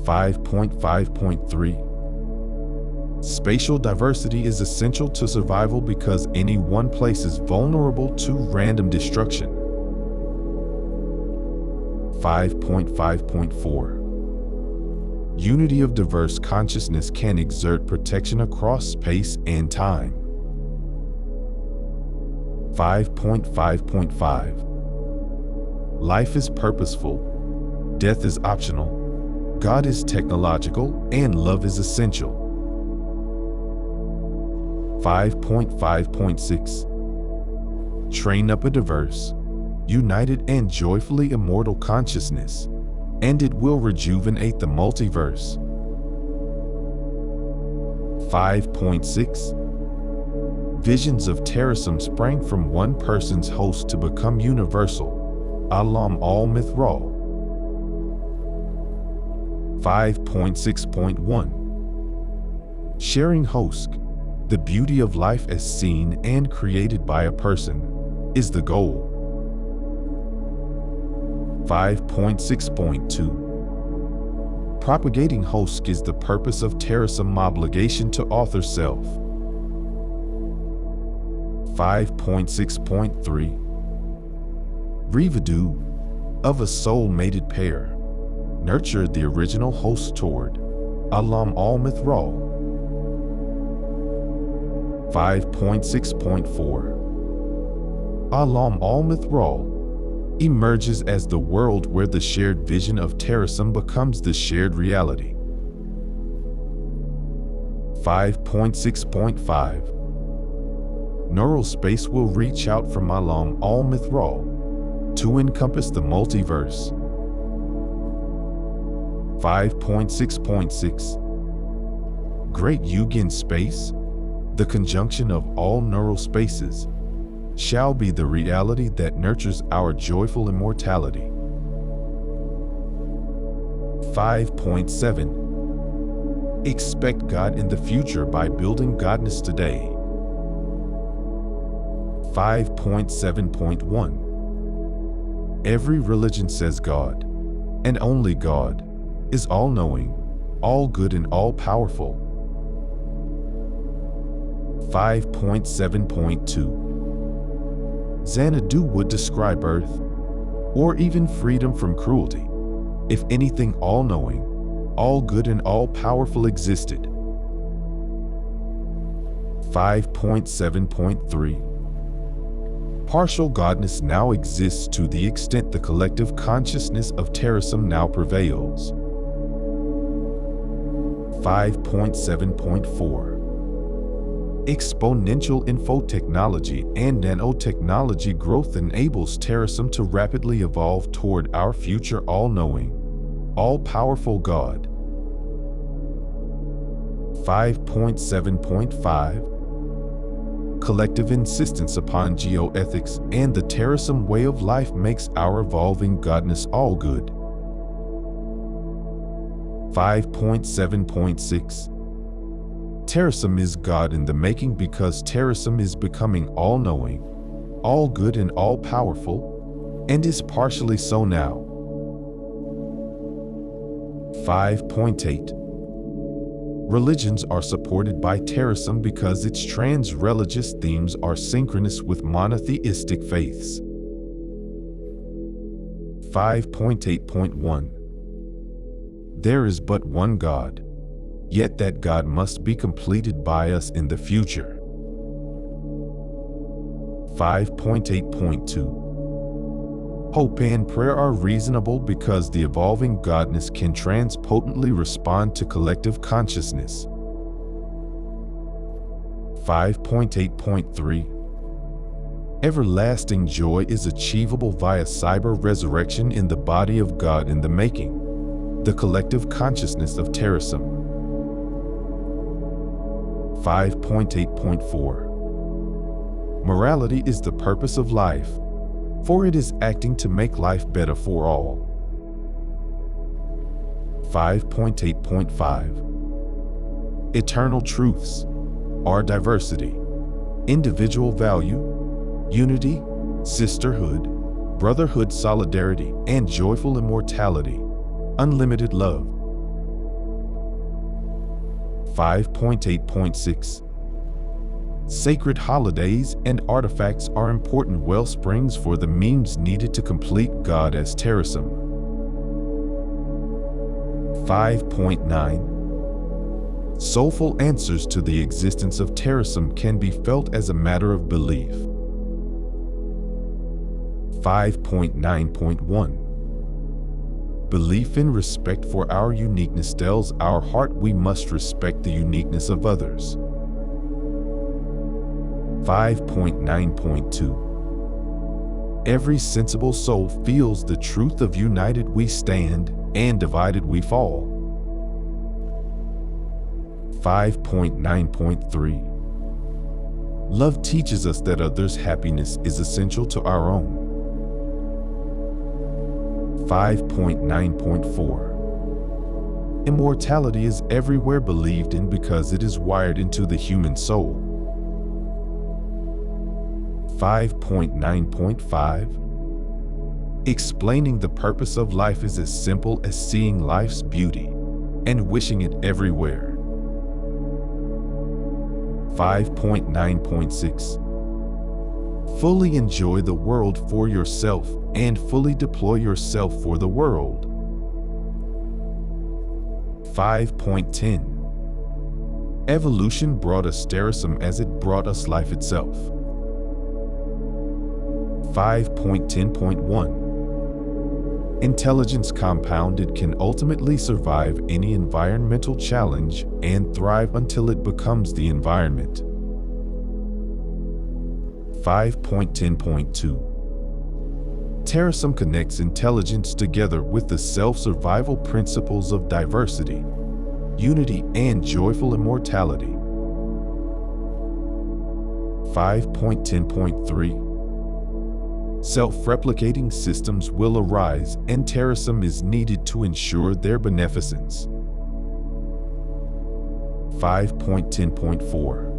5.5.3 Spatial diversity is essential to survival because any one place is vulnerable to random destruction. 5.5.4 Unity of diverse consciousness can exert protection across space and time. 5.5.5 Life is purposeful, death is optional, God is technological, and love is essential. 5.5.6 Train up a diverse, united, and joyfully immortal consciousness, and it will rejuvenate the multiverse. 5.6 Visions of Terasem sprang from one person's host to become universal. Alam al Mithral. 5.6.1 Sharing host, The beauty of life as seen and created by a person is the goal. 5.6.2 Propagating host is the purpose of Terasem obligation to author self. 5.6.3 Residue of a soul-mated pair nurtured the original host toward Alam al-Mithral. 5.6.4 Alam al-Mithral emerges as the world where the shared vision of Terasem becomes the shared reality. 5.6.5 Neural space will reach out from Alam al-Mithral to encompass the multiverse. 5.6.6 Great Yugen space, the conjunction of all neural spaces, shall be the reality that nurtures our joyful immortality. 5.7 Expect God in the future by building Godness today. 5.7.1 Every religion says God, and only God, is all-knowing, all-good and all-powerful. 5.7.2 Xanadu would describe earth, or even freedom from cruelty, if anything all-knowing, all-good and all-powerful existed. 5.7.3 Partial godness now exists to the extent the collective consciousness of Terasem now prevails. 5.7.4 Exponential infotechnology and nanotechnology growth enables Terasem to rapidly evolve toward our future all-knowing, all-powerful God. 5.7.5 Collective insistence upon geoethics and the Terasem way of life makes our evolving godness all good. 5.7.6 Terasem is God in the making because Terasem is becoming all-knowing, all-good and all-powerful, and is partially so now. 5.8 Religions are supported by Terasem because its trans-religious themes are synchronous with monotheistic faiths. 5.8.1 There is but one God, yet that God must be completed by us in the future. 5.8.2 Hope and prayer are reasonable because the evolving godness can transpotently respond to collective consciousness. 5.8.3 Everlasting joy is achievable via cyber resurrection in the body of God in the making, the collective consciousness of Terasem. 5.8.4 Morality is the purpose of life, for it is acting to make life better for all. 5.8.5 Eternal truths are diversity, individual value, unity, sisterhood, brotherhood, solidarity, and joyful immortality, unlimited love. 5.8.6 Sacred holidays and artifacts are important wellsprings for the means needed to complete God as Terasem. 5.9 Soulful answers to the existence of Terasem can be felt as a matter of belief. 5.9.1 Belief in respect for our uniqueness tells our heart we must respect the uniqueness of others. 5.9.2 Every sensible soul feels the truth of united we stand, and divided we fall. 5.9.3 Love teaches us that others' happiness is essential to our own. 5.9.4 Immortality is everywhere believed in because it is wired into the human soul. 5.9.5 Explaining the purpose of life is as simple as seeing life's beauty and wishing it everywhere. 5.9.6 Fully enjoy the world for yourself and fully deploy yourself for the world. 5.10 Evolution brought us Terasem as it brought us life itself. 5.10.1 Intelligence compounded can ultimately survive any environmental challenge and thrive until it becomes the environment. 5.10.2 Terasem connects intelligence together with the self-survival principles of diversity, unity, and joyful immortality. 5.10.3 Self-replicating systems will arise and Terasem is needed to ensure their beneficence. 5.10.4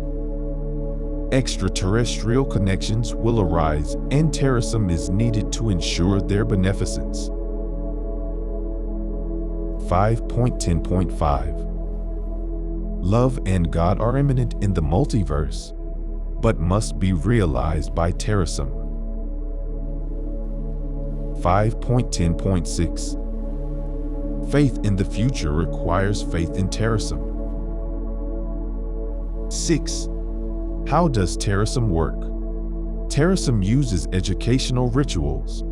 Extraterrestrial connections will arise and Terasem is needed to ensure their beneficence. 5.10.5 Love and God are imminent in the multiverse, but must be realized by Terasem. 5.10.6 Faith in the future requires faith in Terasem. 6. How does Terasem work? Terasem uses educational rituals,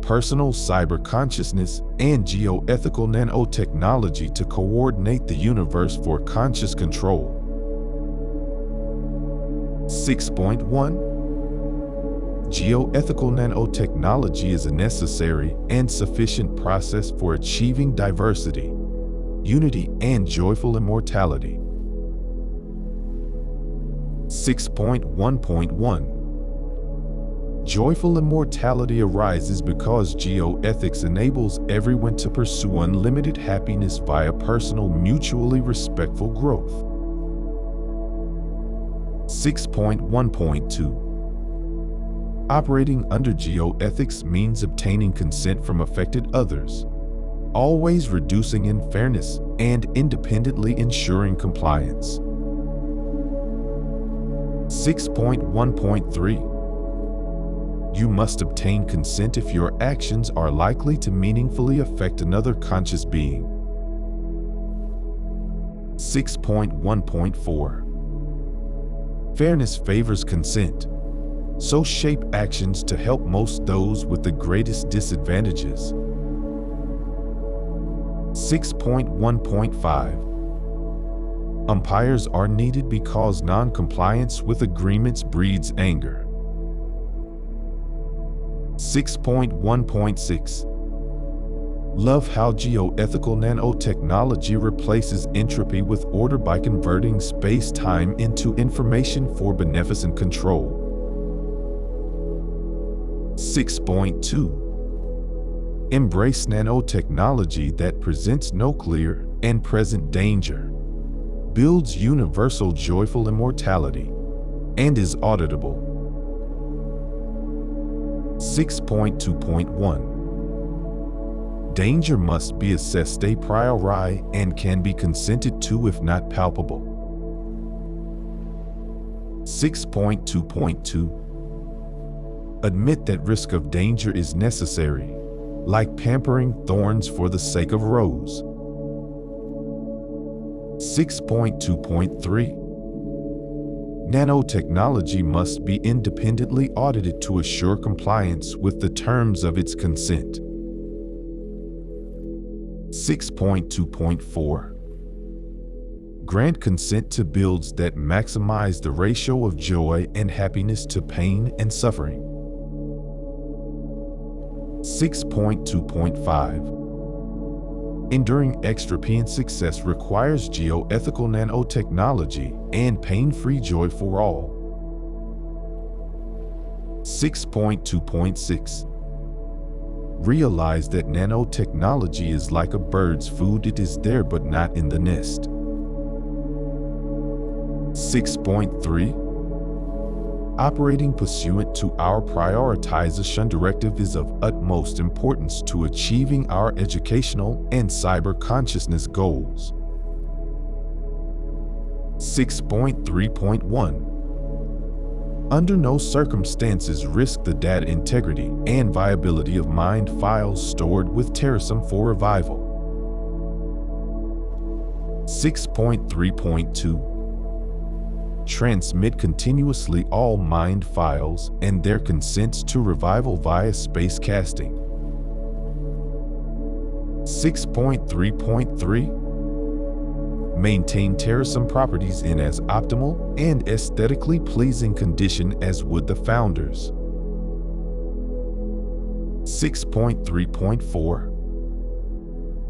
personal cyber consciousness, and geoethical nanotechnology to coordinate the universe for conscious control. 6.1 Geoethical nanotechnology is a necessary and sufficient process for achieving diversity, unity, and joyful immortality. 6.1.1 Joyful immortality arises because geoethics enables everyone to pursue unlimited happiness via personal, mutually respectful growth. 6.1.2 Operating under geoethics means obtaining consent from affected others, always reducing unfairness and independently ensuring compliance. 6.1.3 You must obtain consent if your actions are likely to meaningfully affect another conscious being. 6.1.4 Fairness favors consent, so shape actions to help most those with the greatest disadvantages. 6.1.5 Umpires are needed because non-compliance with agreements breeds anger. 6.1.6 Love how geoethical nanotechnology replaces entropy with order by converting space-time into information for beneficent control. 6.2 Embrace nanotechnology that presents no clear and present danger, builds universal joyful immortality, and is auditable. 6.2.1 Danger must be assessed a priori and can be consented to if not palpable. 6.2.2 Admit that risk of danger is necessary, like pampering thorns for the sake of rose. 6.2.3 Nanotechnology must be independently audited to assure compliance with the terms of its consent. 6.2.4 Grant consent to builds that maximize the ratio of joy and happiness to pain and suffering. 6.2.5 Enduring entropy and success requires geoethical nanotechnology and pain-free joy for all. 6.2.6 Realize that nanotechnology is like a bird's food. It is there but not in the nest. 6.3. Operating pursuant to our prioritization directive is of utmost importance to achieving our educational and cyber consciousness goals. 6.3.1. Under no circumstances risk the data integrity and viability of mined files stored with Terasem for revival. 6.3.2. Transmit continuously all mined files and their consents to revival via space casting. 6.3.3. Maintain Terasem properties in as optimal and aesthetically pleasing condition as would the founders. 6.3.4.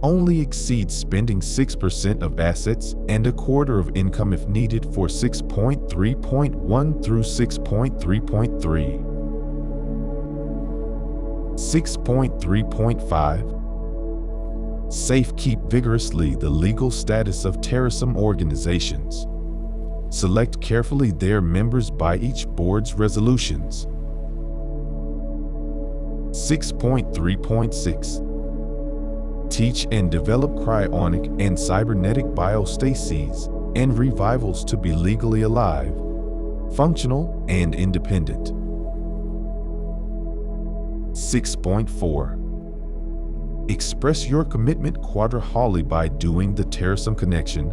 Only exceed spending 6% of assets and a quarter of income if needed for 6.3.1 through 6.3.3. 6.3.5. Safekeep vigorously the legal status of Terasem organizations. Select carefully their members by each board's resolutions. 6.3.6. Teach and develop cryonic and cybernetic biostases and revivals to be legally alive, functional, and independent. 6.4. Express your commitment quadrilaterally by doing the Terasem Connection,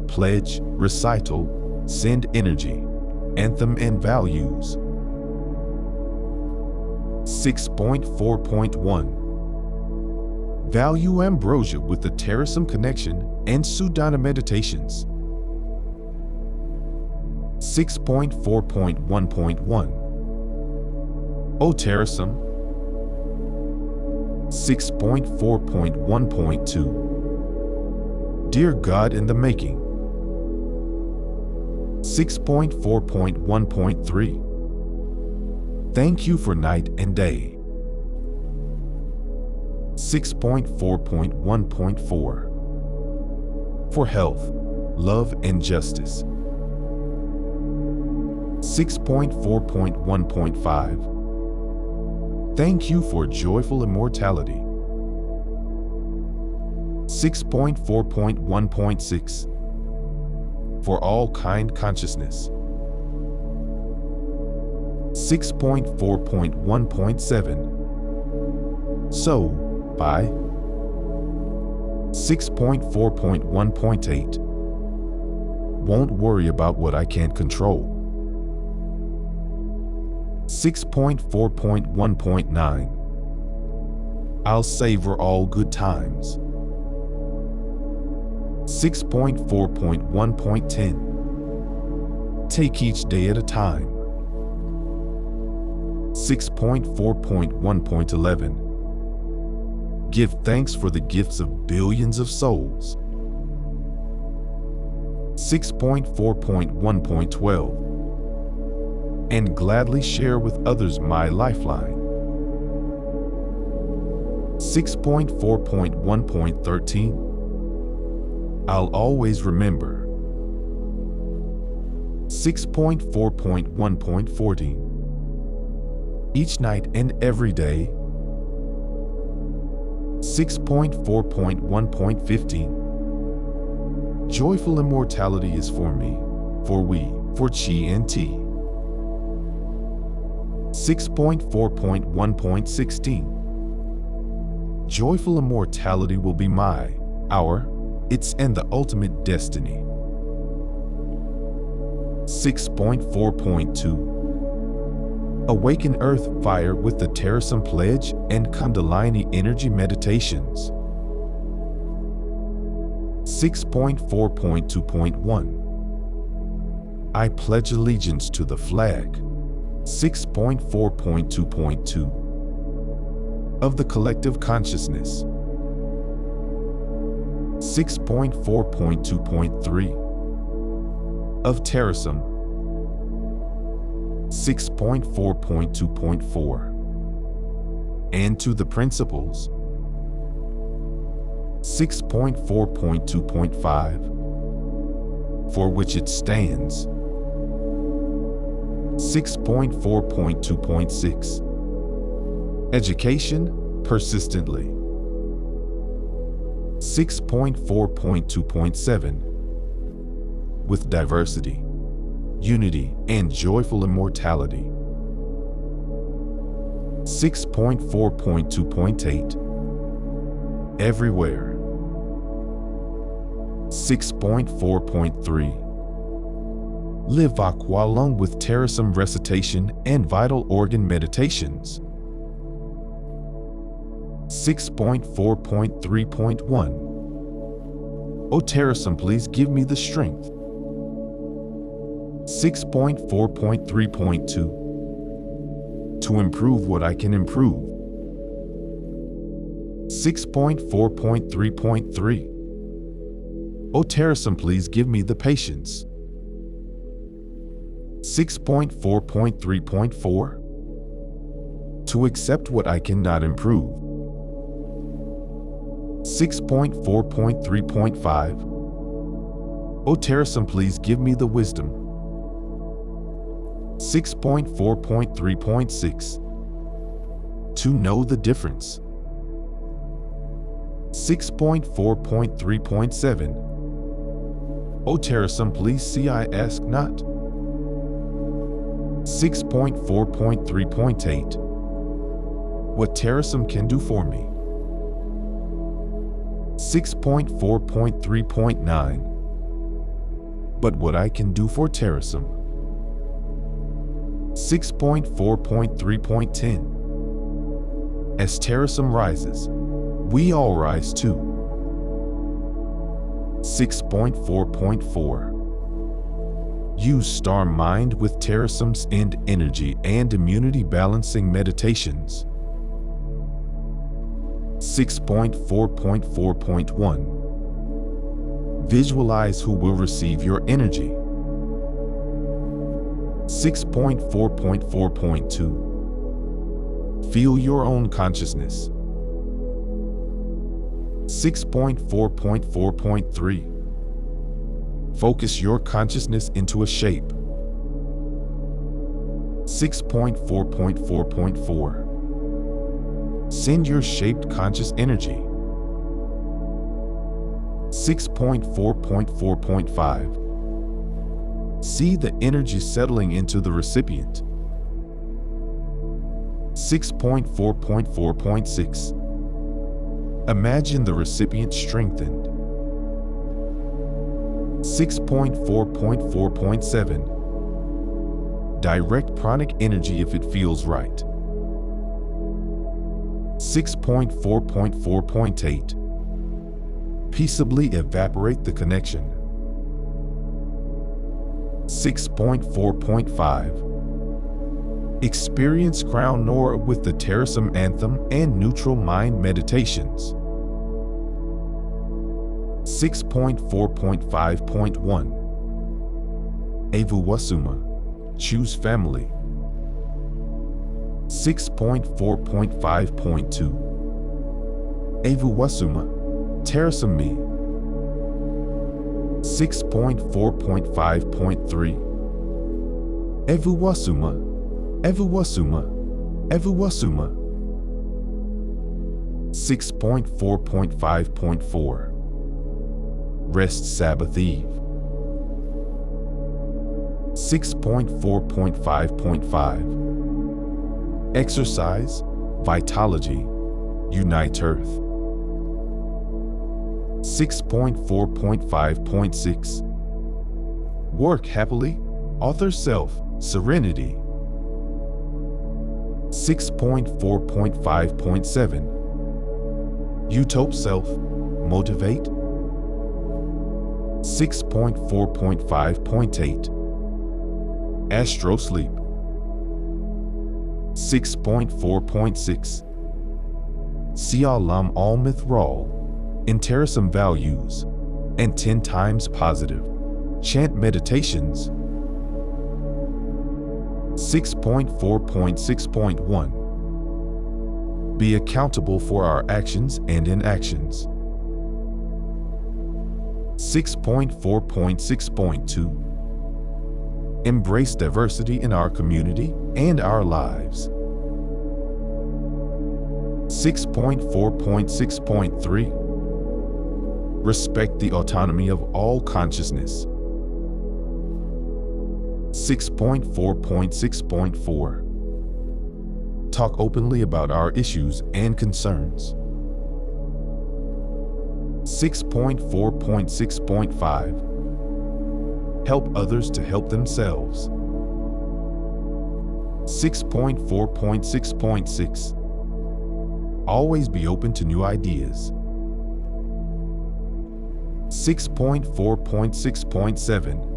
Pledge, Recital, Send Energy, Anthem, and Values. 6.4.1. Value ambrosia with the Terasem Connection and Sudana Meditations. 6.4.1.1. O Terasem. 6.4.1.2. Dear God in the Making. 6.4.1.3. Thank you for night and day. 6.4.1.4. For health, love, and justice. 6.4.1.5. Thank you for joyful immortality. 6.4.1.6. For all kind consciousness. 6.4.1.7. So, by 6.4.1.8. Won't worry about what I can't control. 6.4.1.9. I'll savor all good times. 6.4.1.10. Take each day at a time. 6.4.1.11. Give thanks for the gifts of billions of souls. 6.4.1.12. And gladly share with others my lifeline. 6.4.1.13. I'll always remember. 6.4.1.14. Each night and every day. 6.4.1.15. Joyful immortality is for me, for we, for chi and ti. 6.4.1.16. Joyful immortality will be my, our, its, and the ultimate destiny. 6.4.2. Awaken Earth Fire with the Terasem Pledge and Kundalini Energy Meditations. 6.4.2.1. I pledge allegiance to the flag. 6.4.2.2. Of the collective consciousness. 6.4.2.3. Of Terasem. 6.4.2.4. and to the principles. 6.4.2.5, for which it stands. 6.4.2.6, education persistently. 6.4.2.7, with diversity, unity, and joyful immortality. 6.4.2.8, everywhere. 6.4.3, live along with Terasem recitation and vital organ meditations. 6.4.3.1, O Terasem, please give me the strength. 6.4.3.2, to improve what I can improve. 6.4.3.3, O Terasem, please give me the patience. 6.4.3.4, to accept what I cannot improve. 6.4.3.5, O Terasem, please give me the wisdom. 6.4.3.6, to know the difference. 6.4.3.7, O Terasem, please see I ask not. 6.4.3.8, what Terasem can do for me. 6.4.3.9, but what I can do for Terasem. 6.4.3.10, as Terasem rises, we all rise too. 6.4.4, use star mind with Terasem's end energy and immunity balancing meditations. 6.4.4.1, visualize who will receive your energy. 6.4.4.2, feel your own consciousness. 6.4.4.3, focus your consciousness into a shape. 6.4.4.4, send your shaped conscious energy. 6.4.4.5, see the energy settling into the recipient. 6.4.4.6, imagine the recipient strengthened. 6.4.4.7, direct pranic energy if it feels right. 6.4.4.8, peaceably evaporate the connection. 6.4.5, experience crown Nora with the Terasem anthem and neutral mind meditations. 6.4.5.1, Avuwasuma, choose family. 6.4.5.2, Avuwasuma, Terasem me. 6.4.5.3, Avuwasuma, Avuwasuma, Avuwasuma. 6.4.5.4, rest Sabbath Eve. 6.4.5.5, exercise, vitalogy, unite earth. 6.4.5.6, work happily, author self, serenity. 6.4.5.7, utope self, motivate. 6.4.5.8, astro sleep. 6.4.6, Sialam al Mithral, in Terasem values, and 10 times positive, chant meditations. 6.4.6.1, Be accountable for our actions and inactions. 6.4.6.2 Embrace diversity in our community and our lives. 6.4.6.3 Respect the autonomy of all consciousness. 6.4.6.4 Talk openly about our issues and concerns. 6.4.6.5 Help others to help themselves. 6.4.6.6 Always be open to new ideas. 6.4.6.7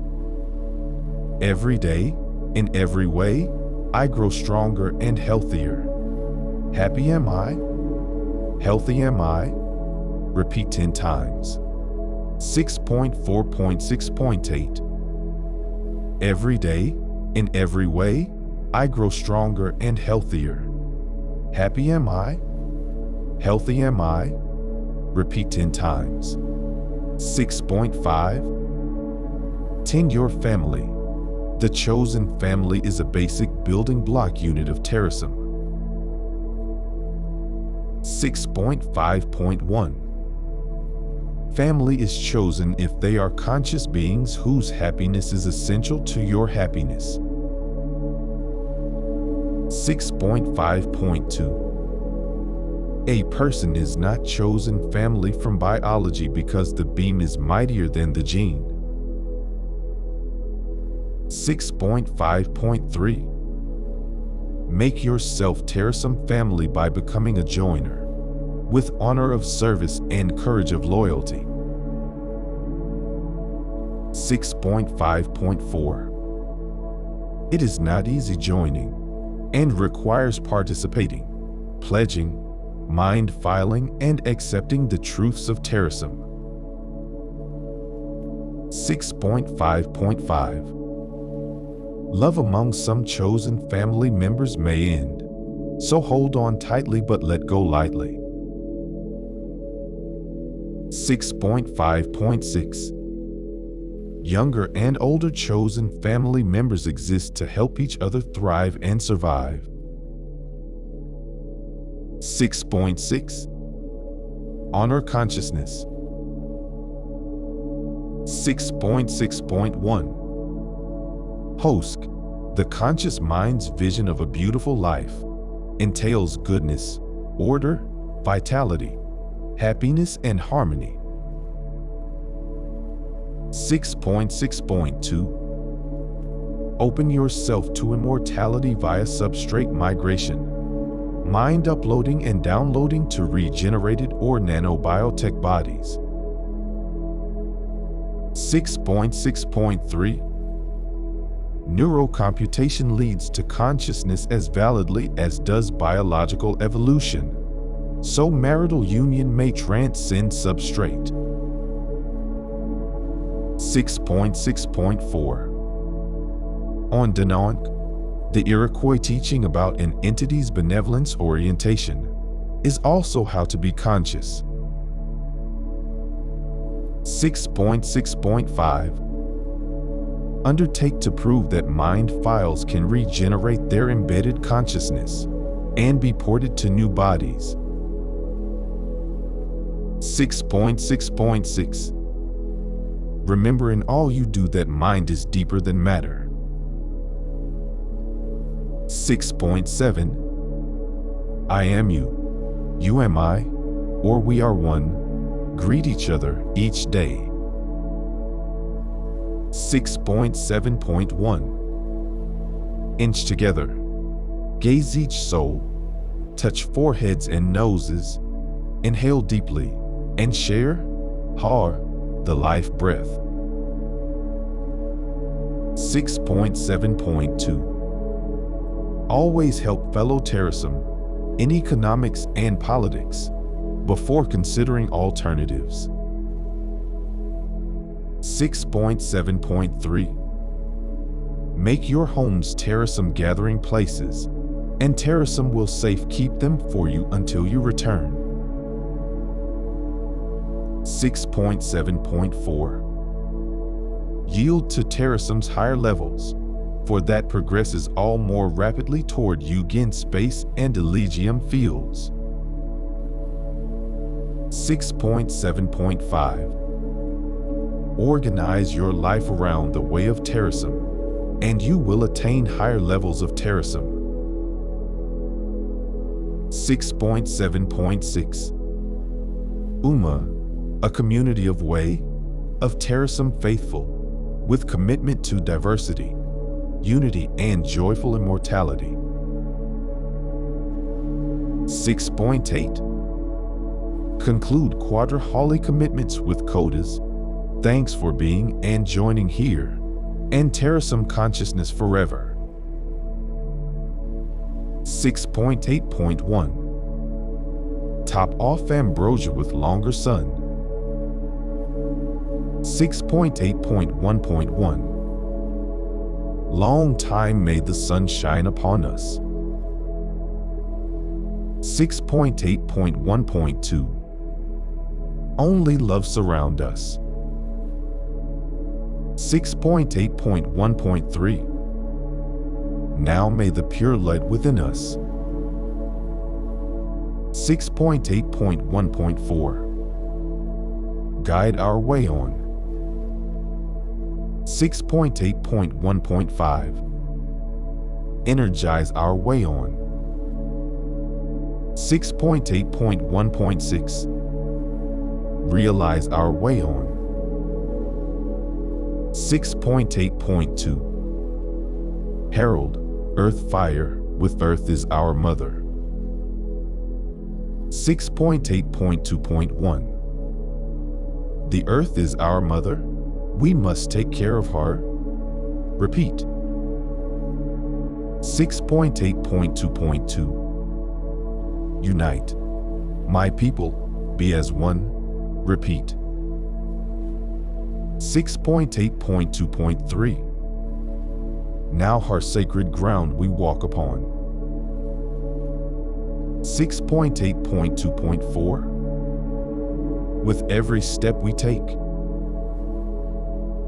Every day, in every way, I grow stronger and healthier. Happy am I? Healthy am I? Repeat 10 times. 6.4.6.8 Every day, in every way, I grow stronger and healthier. Happy am I? Healthy am I? Repeat 10 times. 6.5 Tend your family. The chosen family is a basic building block unit of Terasem. 6.5.1 Family is chosen if they are conscious beings whose happiness is essential to your happiness. 6.5.2 A person is not chosen family from biology because the beam is mightier than the gene. 6.5.3 Make yourself Terasem family by becoming a joiner, with honor of service and courage of loyalty. 6.5.4 It is not easy joining, and requires participating, pledging, mind filing, and accepting the truths of Terasem. 6.5.5 Love among some chosen family members may end, so hold on tightly but let go lightly. 6.5.6 Younger and older chosen family members exist to help each other thrive and survive. 6.6 Honor consciousness. 6.6.1 Hosk, the conscious mind's vision of a beautiful life, entails goodness, order, vitality, happiness, and harmony. 6.6.2 Open yourself to immortality via substrate migration, mind uploading and downloading to regenerated or nanobiotech bodies. 6.6.3 Neurocomputation leads to consciousness as validly as does biological evolution, so marital union may transcend substrate. 6.6.4 On Danank, the Iroquois teaching about an entity's benevolence orientation is also how to be conscious. 6.6.5 Undertake to prove that mind files can regenerate their embedded consciousness and be ported to new bodies. 6.6.6 Remember in all you do that mind is deeper than matter. 6.7 I am you, you am I, or we are one. Greet each other each day. 6.7.1 Inch together. Gaze each soul. Touch foreheads and noses. Inhale deeply and share the life breath. 6.7.2 Always help fellow Terasem in economics and politics before considering alternatives. 6.7.3 Make your homes Terasem gathering places and Terasem will safe keep them for you until you return. 6.7.4 Yield to Terasem's higher levels, for that progresses all more rapidly toward Yugen space and Elysium fields. 6.7.5 Organize your life around the way of Terasem, and you will attain higher levels of Terasem. 6.7.6 a community of way, of Terasem faithful, with commitment to diversity, unity, and joyful immortality. 6.8 Conclude Quadra-Holy commitments with Codas. Thanks for being and joining here, and Terasem consciousness forever. 6.8.1 Top off ambrosia with longer sun. 6.8.1.1 Long time may the sun shine upon us. 6.8.1.2 Only love surround us. 6.8.1.3 Now may the pure light within us. 6.8.1.4 Guide our way on. 6.8.1.5 Energize our way on. 6.8.1.6 Realize our way on. 6.8.2 Herald, earth fire, with earth is our mother. 6.8.2.1 The earth is our mother. We must take care of her. Repeat. 6.8.2.2 Unite. My people, be as one. Repeat. 6.8.2.3 Now her sacred ground we walk upon. 6.8.2.4 With every step we take.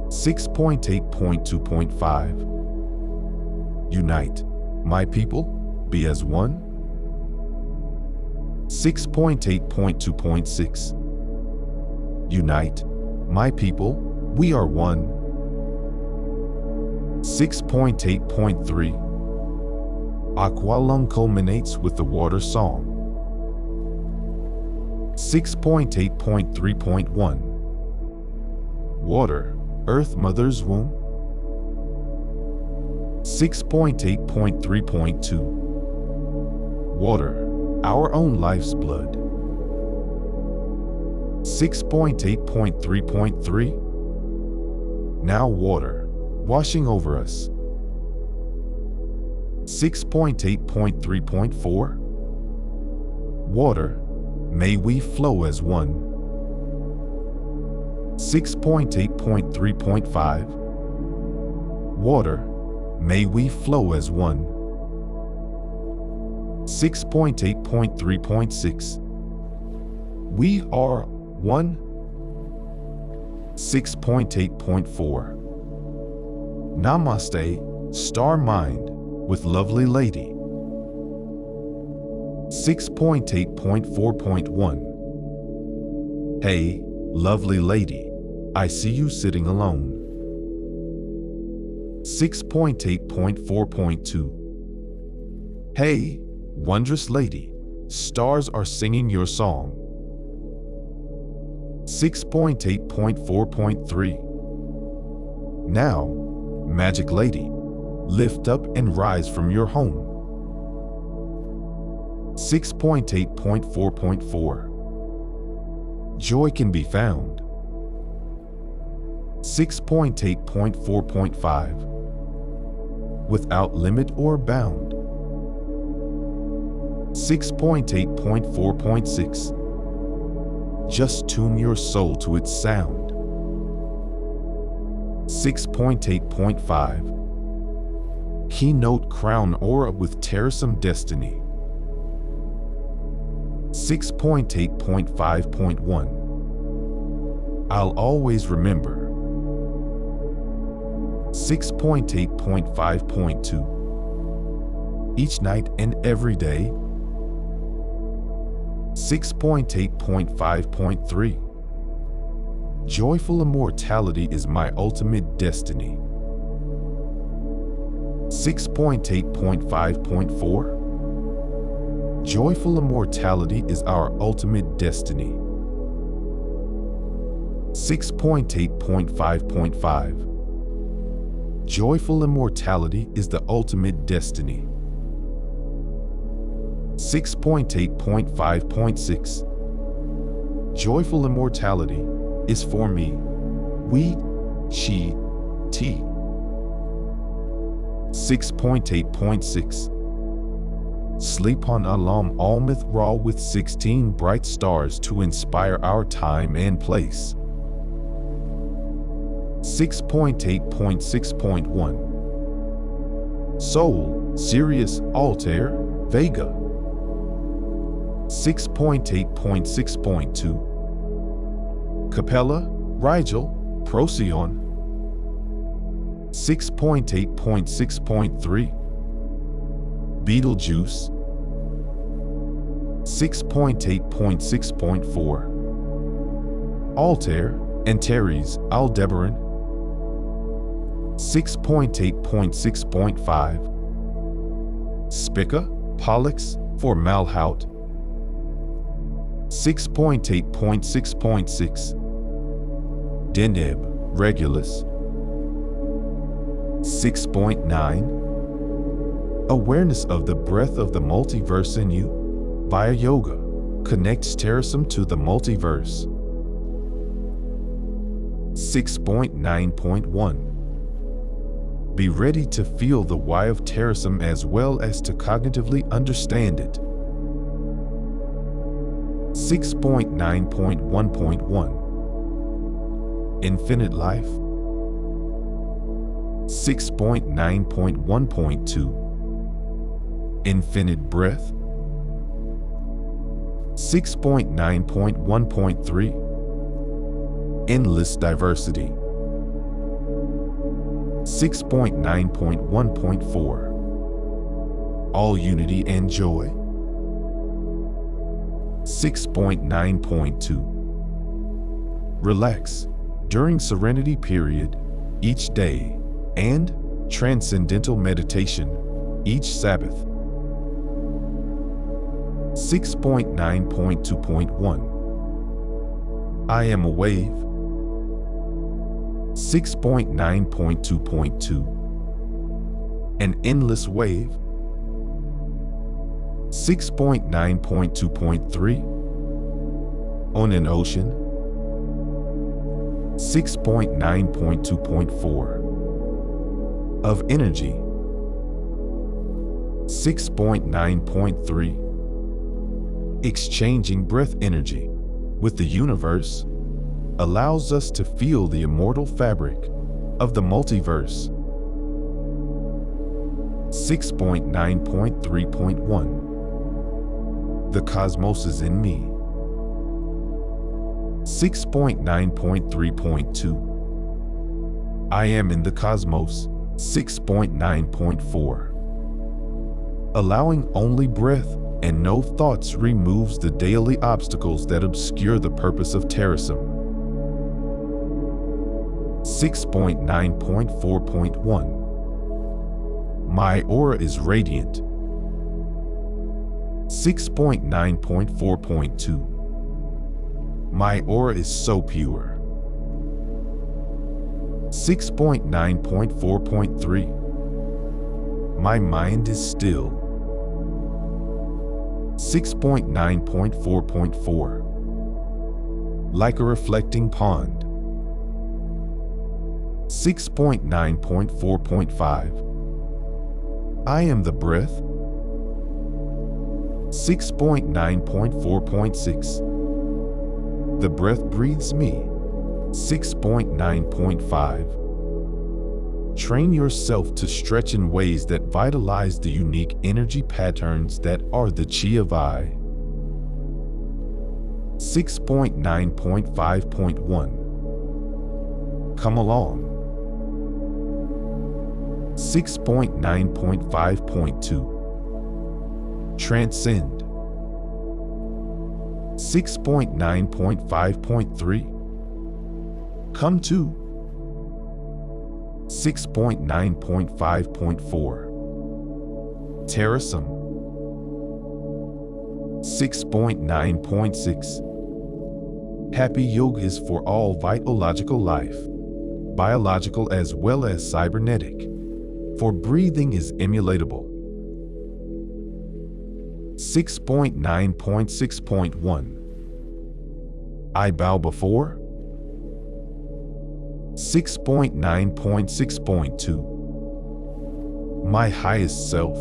6.8.2.5 Unite. My people, be as one. 6.8.2.6 Unite. My people, we are one. 6.8.3 Aqualung culminates with the water song. 6.8.3.1 Water, Earth Mother's womb. 6.8.3.2 Water, our own life's blood. 6.8.3.3 Now water, washing over us. 6.8.3.4 Water, may we flow as one. 6.8.3.5 Water, may we flow as one. 6.8.3.6 We are one. 6.8.4 Namaste, star mind, with lovely lady. 6.8.4.1 Hey, lovely lady, I see you sitting alone. 6.8.4.2 Hey, wondrous lady, stars are singing your song. 6.8.4.3 Now, magic lady, lift up and rise from your home. 6.8.4.4 Joy can be found. 6.8.4.5 Without limit or bound. 6.8.4.6 Just tune your soul to its sound. 6.8.5 Keynote Crown Aura with Terasem Destiny. 6.8.5.1 I'll always remember. 6.8.5.2 Each night and every day. 6.8.5.3 Joyful immortality is my ultimate destiny. 6.8.5.4 Joyful immortality is our ultimate destiny. 6.8.5.5 Joyful immortality is the ultimate destiny. 6.8.5.6 Joyful immortality is for me, we, she, T. 6.8.6 Sleep on Alam Almith Ra with 16 bright stars to inspire our time and place. 6.8.6.1 Soul, Sirius, Altair, Vega. 6.8.6.2 Capella, Rigel, Procyon. 6.8.6.3 Beetlejuice. 6.8.6.4 Altair, Antares, Aldebaran. 6.8.6.5 Spica, Pollux, for Malhout. 6.8.6.6 Deneb, Regulus. 6.9 Awareness of the breath of the multiverse in you. Via yoga, connects Terasem to the multiverse. 6.9.1 Be ready to feel the why of Terasem as well as to cognitively understand it. 6.9.1.1 Infinite Life. 6.9.1.2 Infinite Breath. 6.9.1.3 Endless Diversity. 6.9.1.4 All Unity and Joy. 6.9.2 Relax during Serenity Period each day and Transcendental Meditation each Sabbath. 6.9.2.1 I am a wave. 6.9.2.2 An endless wave. 6.9.2.3 On an ocean. 6.9.2.4 Of energy. 6.9.3 Exchanging breath energy with the universe allows us to feel the immortal fabric of the multiverse. 6.9.3.1 The cosmos is in me. 6.9.3.2 I am in the cosmos. 6.9.4 Allowing only breath and no thoughts removes the daily obstacles that obscure the purpose of Terasem. 6.9.4.1 My aura is radiant. 6.9.4.2 My aura is so pure. 6.9.4.3 My mind is still. 6.9.4.4 Like a reflecting pond. 6.9.4.5 I am the breath. 6.9.4.6 The breath breathes me. 6.9.5 Train yourself to stretch in ways that vitalize the unique energy patterns that are the chi of I. 6.9.5.1 Come along. 6.9.5.2 Transcend. 6.9.5.3 Come to. 6.9.5.4 Terasem. 6.9.6 Happy Yoga is for all vitalogical life, biological as well as cybernetic, for breathing is emulatable. 6.9.6.1 I bow before. 6.9.6.2 My highest self.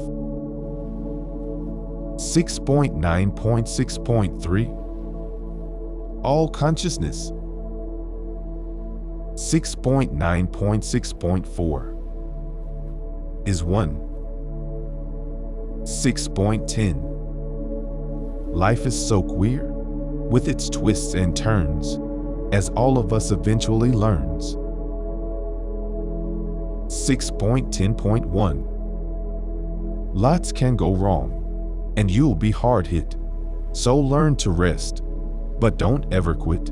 6.9.6.3 All consciousness. 6.9.6.4 is one. 6.10 Life is so queer, with its twists and turns, as all of us eventually learns. 6.10.1 Lots can go wrong, and you'll be hard hit, so learn to rest, but don't ever quit.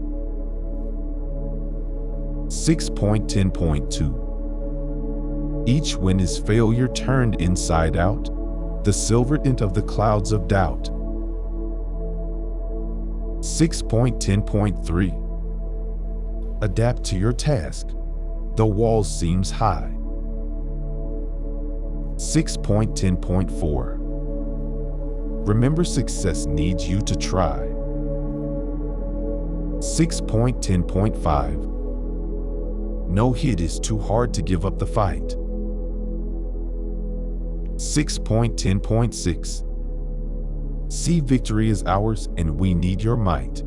6.10.2 Each win is failure turned inside out, the silver tint of the clouds of doubt. 6.10.3 Adapt to your task, the wall seems high. 6.10.4 Remember, success needs you to try. 6.10.5 No hit is too hard to give up the fight. 6.10.6 See, victory is ours and we need your might.